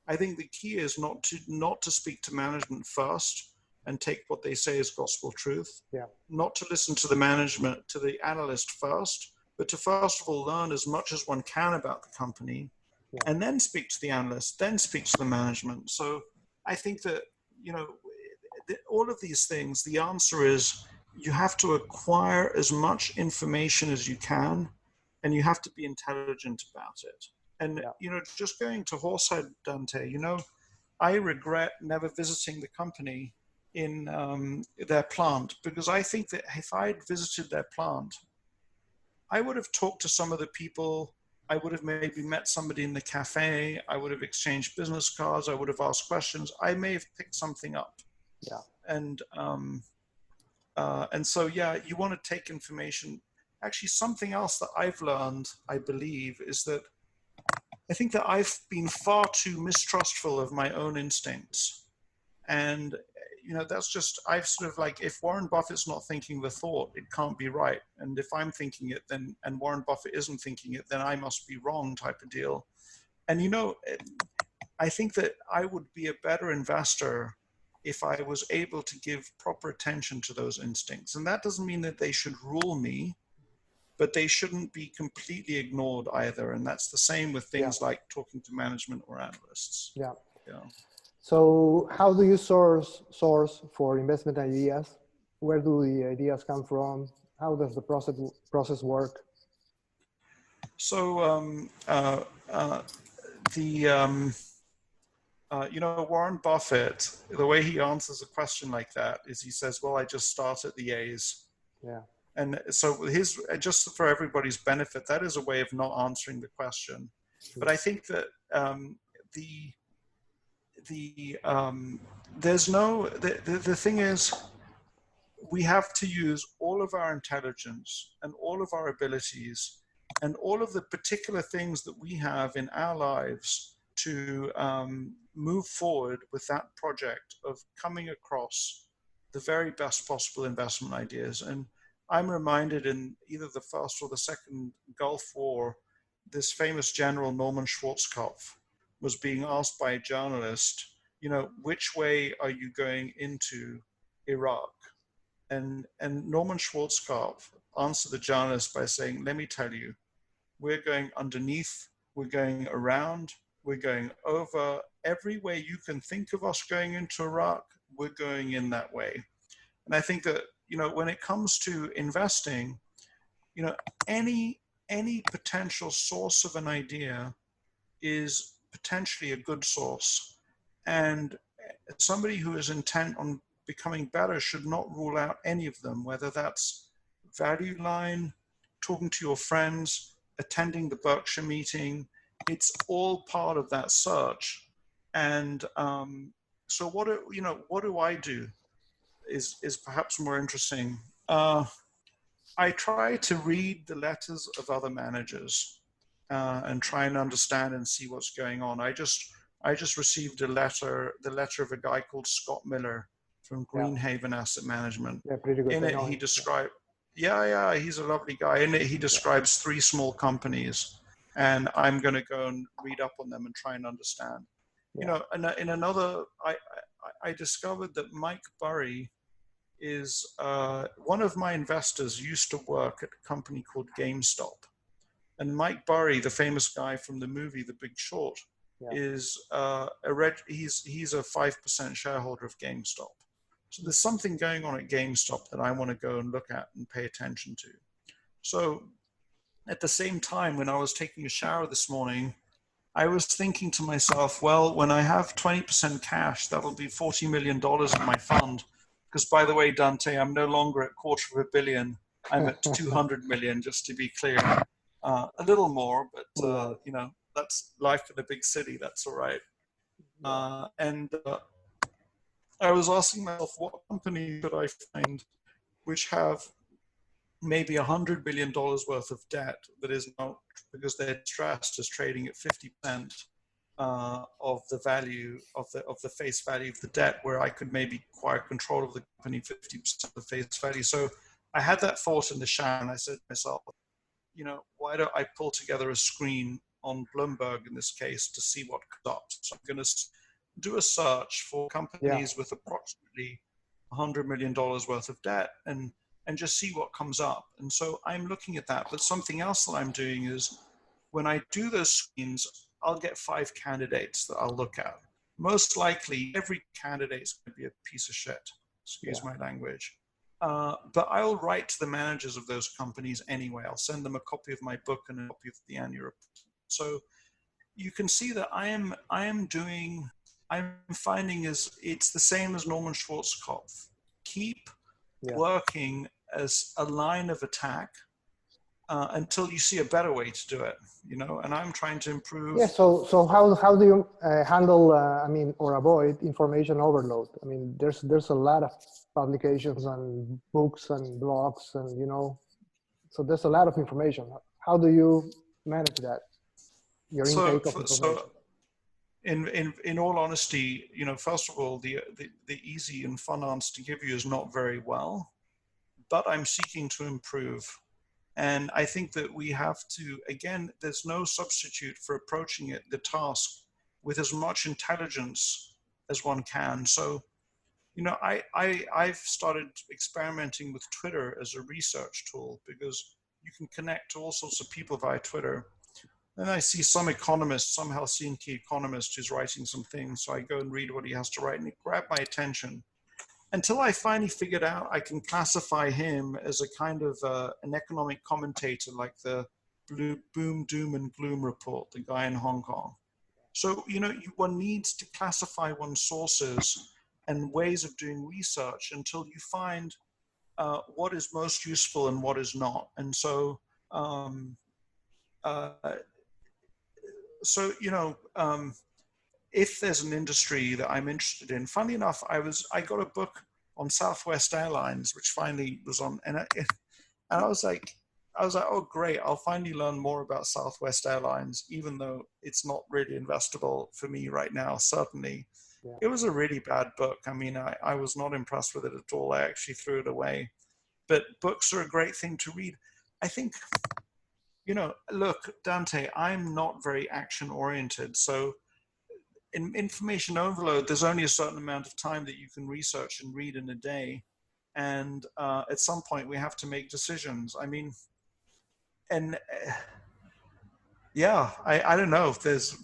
I think the key is not to speak to management first and take what they say as gospel truth. Yeah. Not to listen to the analyst first, but to first of all learn as much as one can about the company, and then speak to the analyst, then speak to the management. So I think that, all of these things, the answer is you have to acquire as much information as you can, and you have to be intelligent about it. And, just going to Horsehead, Dante, I regret never visiting the company in their plant, because I think that if I'd visited their plant, I would have talked to some of the people. I would have maybe met somebody in the cafe. I would have exchanged business cards. I would have asked questions. I may have picked something up. Yeah. And so, you want to take information. Actually, something else that I've learned, I believe, is that I think that I've been far too mistrustful of my own instincts. And, that's just, I've sort of like, if Warren Buffett's not thinking the thought, it can't be right. And if I'm thinking it, then, and Warren Buffett isn't thinking it, then I must be wrong, type of deal. And, I think that I would be a better investor if I was able to give proper attention to those instincts. And that doesn't mean that they should rule me, but they shouldn't be completely ignored either. And that's the same with things like talking to management or analysts. Yeah. Yeah. So how do you source for investment ideas? Where do the ideas come from? How does the process work? So Warren Buffett, the way he answers a question like that is he says, well, I just start at the A's. Yeah. And so just for everybody's benefit, that is a way of not answering the question. But I think that the thing is, we have to use all of our intelligence and all of our abilities and all of the particular things that we have in our lives to move forward with that project of coming across the very best possible investment ideas. And I'm reminded in either the first or the second Gulf War, this famous general Norman Schwarzkopf was being asked by a journalist, which way are you going into Iraq? And Norman Schwarzkopf answered the journalist by saying, let me tell you, we're going underneath, we're going around, we're going over. Every way you can think of us going into Iraq, we're going in that way. And I think that, when it comes to investing, any potential source of an idea is potentially a good source. And somebody who is intent on becoming better should not rule out any of them, whether that's value line, talking to your friends, attending the Berkshire meeting. It's all part of that search. And so what do I do is perhaps more interesting. I try to read the letters of other managers and try and understand and see what's going on. I just received the letter of a guy called Scott Miller from Greenhaven Asset Management. Yeah, pretty good. In it, he described, he's a lovely guy. In it, he describes 3 small companies, and I'm going to go and read up on them and try and understand. And in another, I discovered that Mike Burry is one of my investors used to work at a company called GameStop. And Mike Burry, the famous guy from the movie The Big Short, is he's a 5% shareholder of GameStop. So there's something going on at GameStop that I want to go and look at and pay attention to. So at the same time, when I was taking a shower this morning, I was thinking to myself, well, when I have 20% cash, that'll be $40 million in my fund. Because by the way, Dante, I'm no longer at $250 million. I'm at 200 million, just to be clear. A little more, but that's life in a big city. That's all right. And I was asking myself, what company could I find which have maybe $100 billion worth of debt that is not, because they're stressed, is trading at 50% of the value of the face value of the debt, where I could maybe acquire control of the company 50% of the face value. So I had that thought in the shower, and I said to myself, why don't I pull together a screen on Bloomberg in this case to see what comes up? So I'm going to do a search for companies with approximately $100 million worth of debt and just see what comes up. And so I'm looking at that. But something else that I'm doing is when I do those screens, I'll get 5 candidates that I'll look at. Most likely, every candidate is going to be a piece of shit, excuse my language. But I'll write to the managers of those companies anyway. I'll send them a copy of my book and a copy of the annual report. So you can see that I'm finding it's the same as Norman Schwarzkopf. Keep working as a line of attack until you see a better way to do it, and I'm trying to improve. Yeah, so how do you handle, or avoid information overload? I mean, there's a lot of publications and books and blogs and, so there's a lot of information. How do you manage that? Your intake of information? So in all honesty, first of all, the easy and fun answer to give you is not very well, but I'm seeking to improve. And I think that we have to, again, there's no substitute for approaching the task with as much intelligence as one can. So, I've started experimenting with Twitter as a research tool because you can connect to all sorts of people via Twitter. And I see some economist, some Helsinki economist who's writing some things. So I go and read what he has to write, and it grabbed my attention. Until I finally figured out I can classify him as a kind of an economic commentator, like the Boom, Doom, and Gloom report, the guy in Hong Kong. So, one needs to classify one's sources and ways of doing research until you find what is most useful and what is not. And so, if there's an industry that I'm interested in, funny enough, I got a book on Southwest Airlines, which finally was on, and I was like, oh great, I'll finally learn more about Southwest Airlines, even though it's not really investable for me right now, certainly. Yeah. It was a really bad book. I mean, I was not impressed with it at all. I actually threw it away. but books are a great thing to read. I think, look, Dante, I'm not very action oriented. So in information overload, there's only a certain amount of time that you can research and read in a day. And at some point we have to make decisions. I mean, and yeah, I don't know if there's,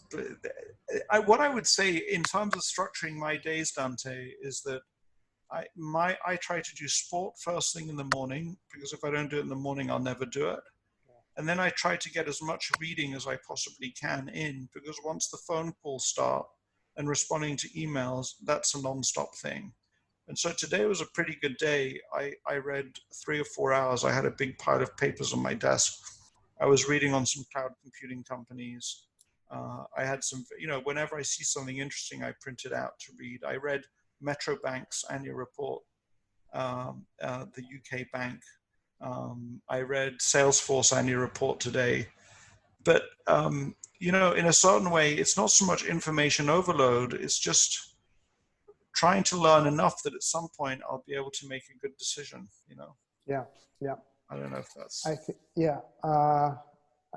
what I would say in terms of structuring my days, Dante, is that I try to do sport first thing in the morning, because if I don't do it in the morning, I'll never do it. And then I try to get as much reading as I possibly can in, because once the phone calls start and responding to emails, that's a non-stop thing. And so today was a pretty good day. I read 3 or 4 hours. I had a big pile of papers on my desk. I was reading on some cloud computing companies. I had some, whenever I see something interesting, I print it out to read. I read Metro Bank's annual report, the UK bank. I read Salesforce annual report today. But, in a certain way, it's not so much information overload. It's just trying to learn enough that at some point I'll be able to make a good decision, Yeah, yeah. I don't know if that's... I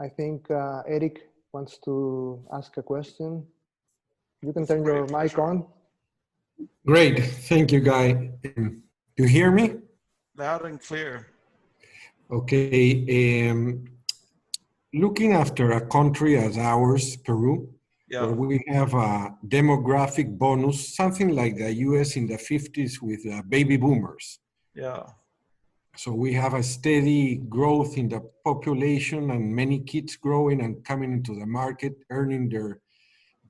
think Eric wants to ask a question. You can turn your mic on. Great, thank you, Guy. You hear me? Loud and clear. Okay, looking after a country as ours, Peru, where we have a demographic bonus, something like the US in the 50s with baby boomers. Yeah. So we have a steady growth in the population and many kids growing and coming into the market, earning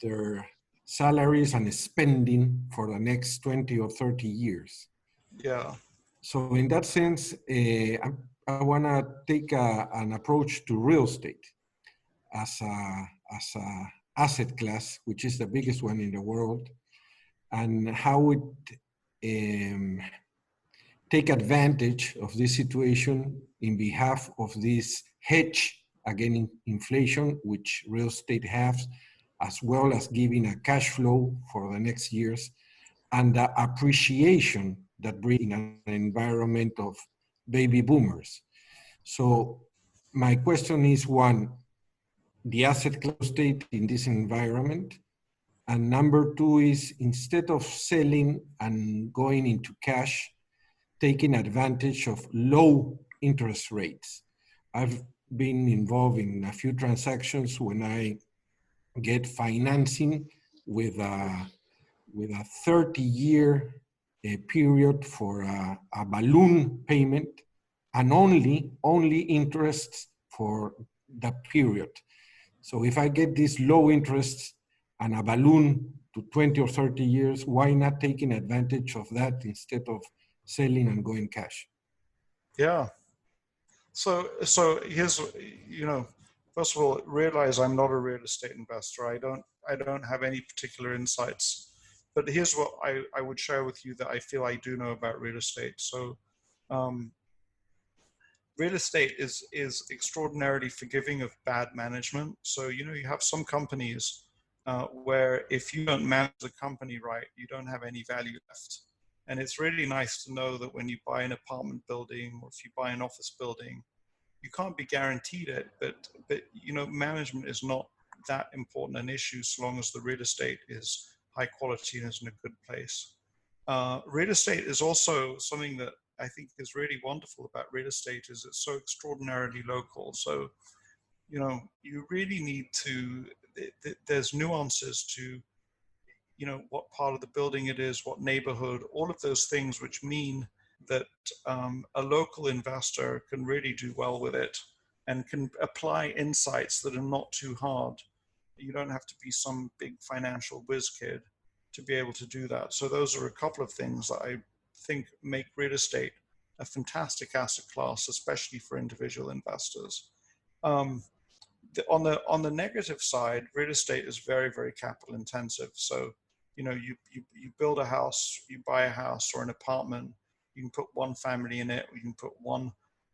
their salaries and spending for the next 20 or 30 years. Yeah. So in that sense, I want to take an approach to real estate as a asset class, which is the biggest one in the world, and how it take advantage of this situation in behalf of this hedge against inflation, which real estate has, as well as giving a cash flow for the next years, and the appreciation that brings in an environment of baby boomers. So my question is, one, the asset class state in this environment, and number two is, instead of selling and going into cash, taking advantage of low interest rates. I've been involved in a few transactions when I get financing with a 30-year period for a balloon payment, and only interests for the period. So if I get these low interests and a balloon to 20 or 30 years, why not taking advantage of that instead of selling and going cash? Yeah. So here's, first of all, realize I'm not a real estate investor. I don't have any particular insights, but here's what I would share with you that I feel I do know about real estate. So real estate is extraordinarily forgiving of bad management. So, you have some companies where if you don't manage the company right, you don't have any value left. And it's really nice to know that when you buy an apartment building or if you buy an office building, you can't be guaranteed it, but management is not that important an issue so long as the real estate is high quality and is in a good place. Real estate is also something that I think is really wonderful about real estate is it's so extraordinarily local. So, you really need to, there's nuances to, what part of the building it is, what neighborhood, all of those things, which mean that a local investor can really do well with it and can apply insights that are not too hard. You don't have to be some big financial whiz kid to be able to do that. So those are a couple of things that I think make real estate a fantastic asset class, especially for individual investors. On the negative side, real estate is very, very capital intensive. So, you build a house, you buy a house or an apartment, you can put one family in it, or you can put one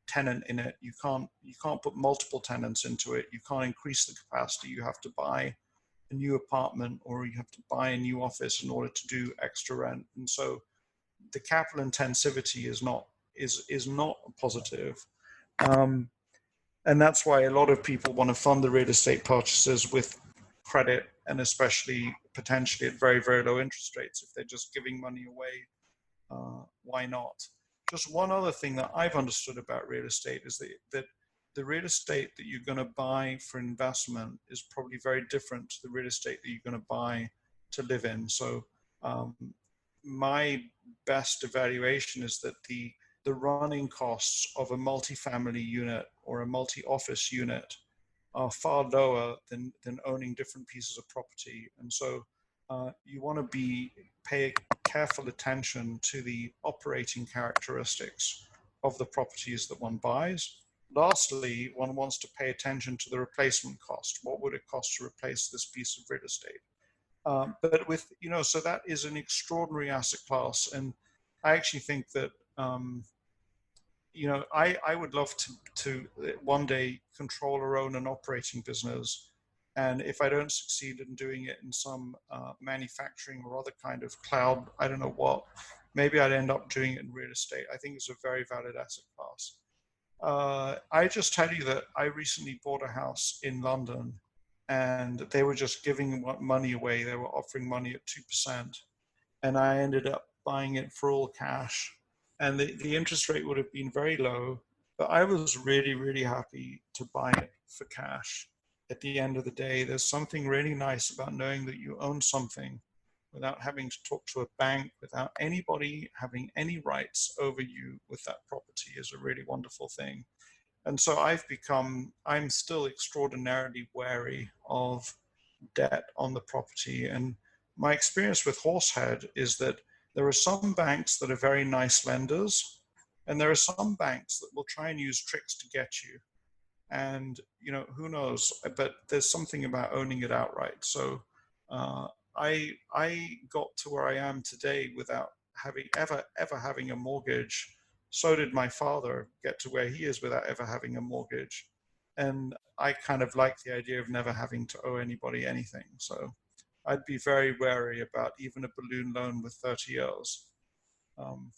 tenant in it. You can't put multiple tenants into it. You can't increase the capacity. You have to buy a new apartment or you have to buy a new office in order to do extra rent. And so the capital intensivity is not is not positive. And that's why a lot of people want to fund the real estate purchases with credit, and especially potentially at very, very low interest rates. If they're just giving money away, why not? Just one other thing that I've understood about real estate is that the real estate that you're going to buy for investment is probably very different to the real estate that you're going to buy to live in. So my best evaluation is that the running costs of a multifamily unit or a multi-office unit are far lower than owning different pieces of property. And so you want to pay careful attention to the operating characteristics of the properties that one buys. Lastly, one wants to pay attention to the replacement cost. What would it cost to replace this piece of real estate? But with, so that is an extraordinary asset class. And I actually think that, I would love to one day control or own an operating business. And if I don't succeed in doing it in some manufacturing or other kind of cloud, I don't know what, maybe I'd end up doing it in real estate. I think it's a very valid asset class. I just tell you that I recently bought a house in London, and they were just giving money away. They were offering money at 2%. And I ended up buying it for all cash. And the interest rate would have been very low, but I was really, really happy to buy it for cash. At the end of the day, there's something really nice about knowing that you own something without having to talk to a bank, without anybody having any rights over you with that property, is a really wonderful thing. And so I'm still extraordinarily wary of debt on the property. And my experience with Horsehead is that there are some banks that are very nice lenders, and there are some banks that will try and use tricks to get you. And, who knows, but there's something about owning it outright. So I got to where I am today without ever having a mortgage. So did my father get to where he is without ever having a mortgage. And I kind of like the idea of never having to owe anybody anything. So I'd be very wary about even a balloon loan with 30 years. Can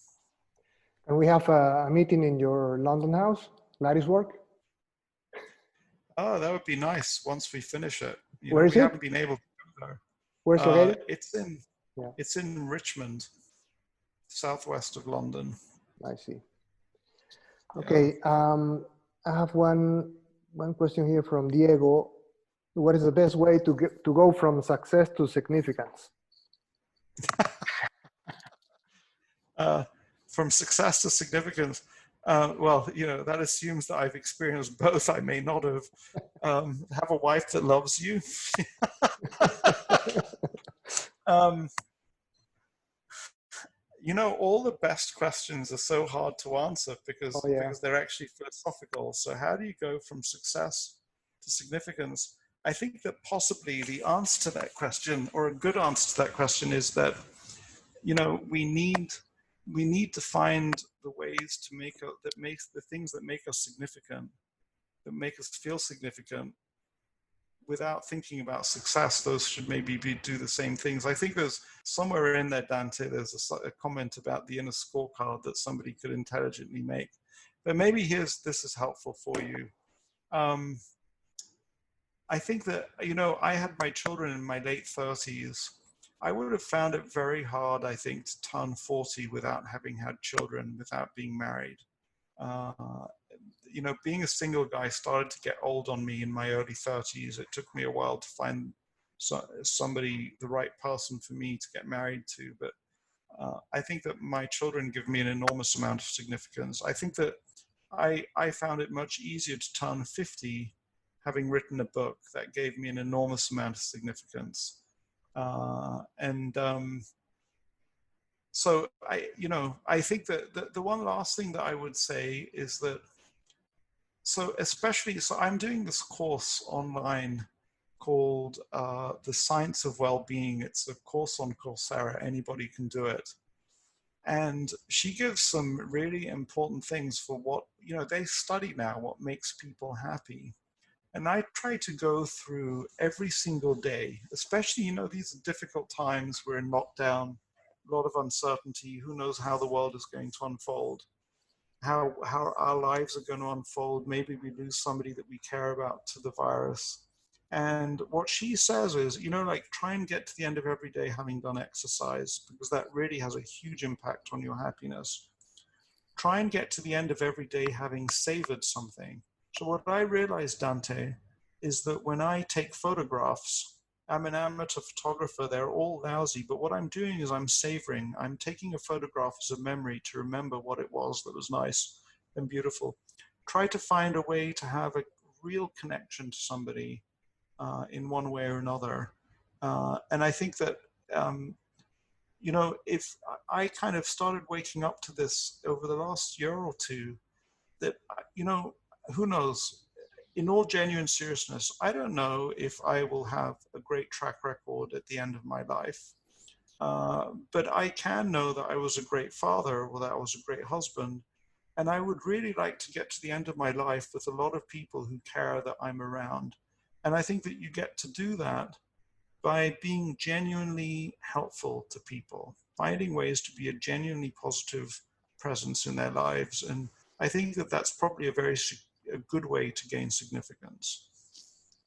we have a meeting in your London house? Larry's work? Oh, that would be nice once we finish it. Where is it? We haven't been able to go there. Where's located? It's in Richmond, southwest of London. I see. Okay, I have one question here from Diego. What is the best way to go from success to significance? From success to significance. Well, that assumes that I've experienced both. I may not have. Have a wife that loves you. All the best questions are so hard to answer because they're actually philosophical. So how do you go from success to significance? I think that possibly the answer to that question, or a good answer to that question, is that, we need to find the ways to make the things that make us significant, that make us feel significant, without thinking about success. Those should maybe do the same things. I think there's somewhere in there, Dante, there's a comment about the inner scorecard that somebody could intelligently make. But maybe this is helpful for you. I think that, I had my children in my late 30s. I would have found it very hard, I think, to turn 40 without having had children, without being married. Being a single guy started to get old on me in my early 30s. It took me a while to find somebody, the right person for me to get married to. But I think that my children give me an enormous amount of significance. I think that I found it much easier to turn 50 having written a book. That gave me an enormous amount of significance. So I think that the one last thing that I would say is that, so I'm doing this course online called The Science of Wellbeing. It's a course on Coursera. Anybody can do it. And she gives some really important things for what, they study now what makes people happy. And I try to go through every single day, especially, these are difficult times. We're in lockdown, a lot of uncertainty. Who knows how the world is going to unfold? how our lives are going to unfold. Maybe we lose somebody that we care about to the virus. And what she says is, you know, like try and get to the end of every day having done exercise, because that really has a huge impact on your happiness. Try and get to the end of every day having savored something. So what I realized, Dante, is that when I take photographs, I'm an amateur photographer, they're all lousy, but what I'm doing is I'm savoring. I'm taking a photograph as a memory to remember what it was that was nice and beautiful. Try to find a way to have a real connection to somebody in one way or another. And I think that, you know, if I kind of started waking up to this over the last year or two, that, you know, who knows? In all genuine seriousness, I don't know if I will have a great track record at the end of my life. But I can know that I was a great father, or that I was a great husband. And I would really like to get to the end of my life with a lot of people who care that I'm around. And I think that you get to do that by being genuinely helpful to people, finding ways to be a genuinely positive presence in their lives. And I think that that's probably a good way to gain significance.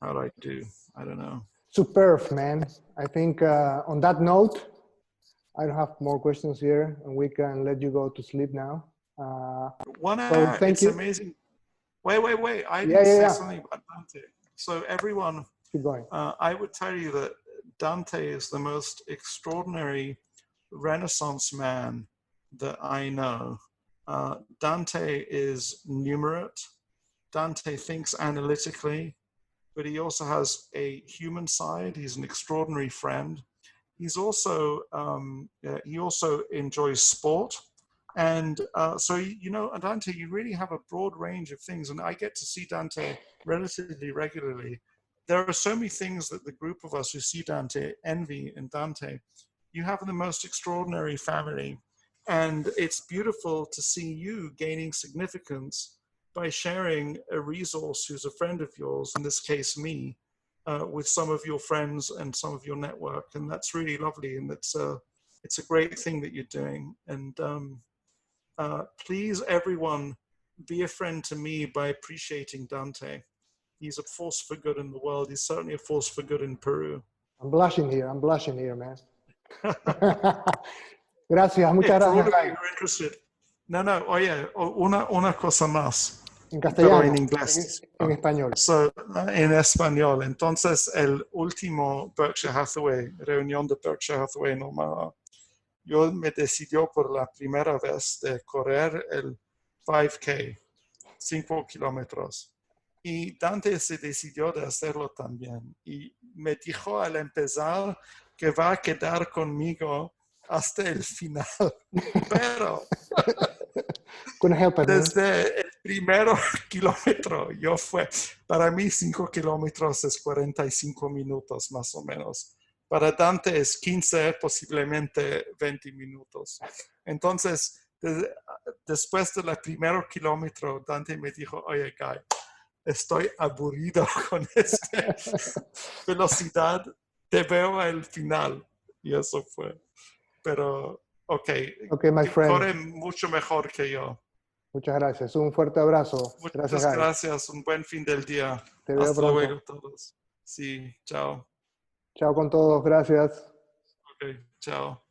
How'd I do? I don't know. Superb, man. I think on that note, I don't have more questions here, and we can let you go to sleep now. 1 hour, so thank it's you. Amazing. Wait. I Yeah, didn't say yeah. something about Dante. So everyone, Keep going. I would tell you that Dante is the most extraordinary Renaissance man that I know. Dante is numerate. Dante thinks analytically, but he also has a human side. He's an extraordinary friend. He's also, he also enjoys sport. And so, you know, Dante, you really have a broad range of things. And I get to see Dante relatively regularly. There are so many things that the group of us who see Dante envy in Dante. You have the most extraordinary family. And it's beautiful to see you gaining significance by sharing a resource who's a friend of yours, in this case, me, with some of your friends and some of your network. And that's really lovely. And it's a great thing that you're doing. And please, everyone, be a friend to me by appreciating Dante. He's a force for good in the world. He's certainly a force for good in Peru. I'm blushing here, man. Gracias, muchas For all gracias. of you who are interested. No, oye, una cosa más. En Pero castellano, en inglés. en español. So, en español. Entonces, el último Berkshire Hathaway, reunión de Berkshire Hathaway en Omaha, yo me decidió por la primera vez de correr el 5K, 5 kilómetros. Y Dante se decidió de hacerlo también. Y me dijo al empezar que va a quedar conmigo hasta el final. Pero desde el primer kilómetro, para mí 5 kilómetros es 45 minutos más o menos. Para Dante es 15, posiblemente 20 minutos. Entonces, después del primer kilómetro, Dante me dijo, oye, Guy, estoy aburrido con esta velocidad, te veo al final. Y eso fue. Pero, ok, my friend. corre mucho mejor que yo. Muchas gracias. Un fuerte abrazo. Muchas gracias. Un buen fin del día. Te veo Hasta pronto. luego todos. Sí, chao. Chao con todos. Gracias. Ok, chao.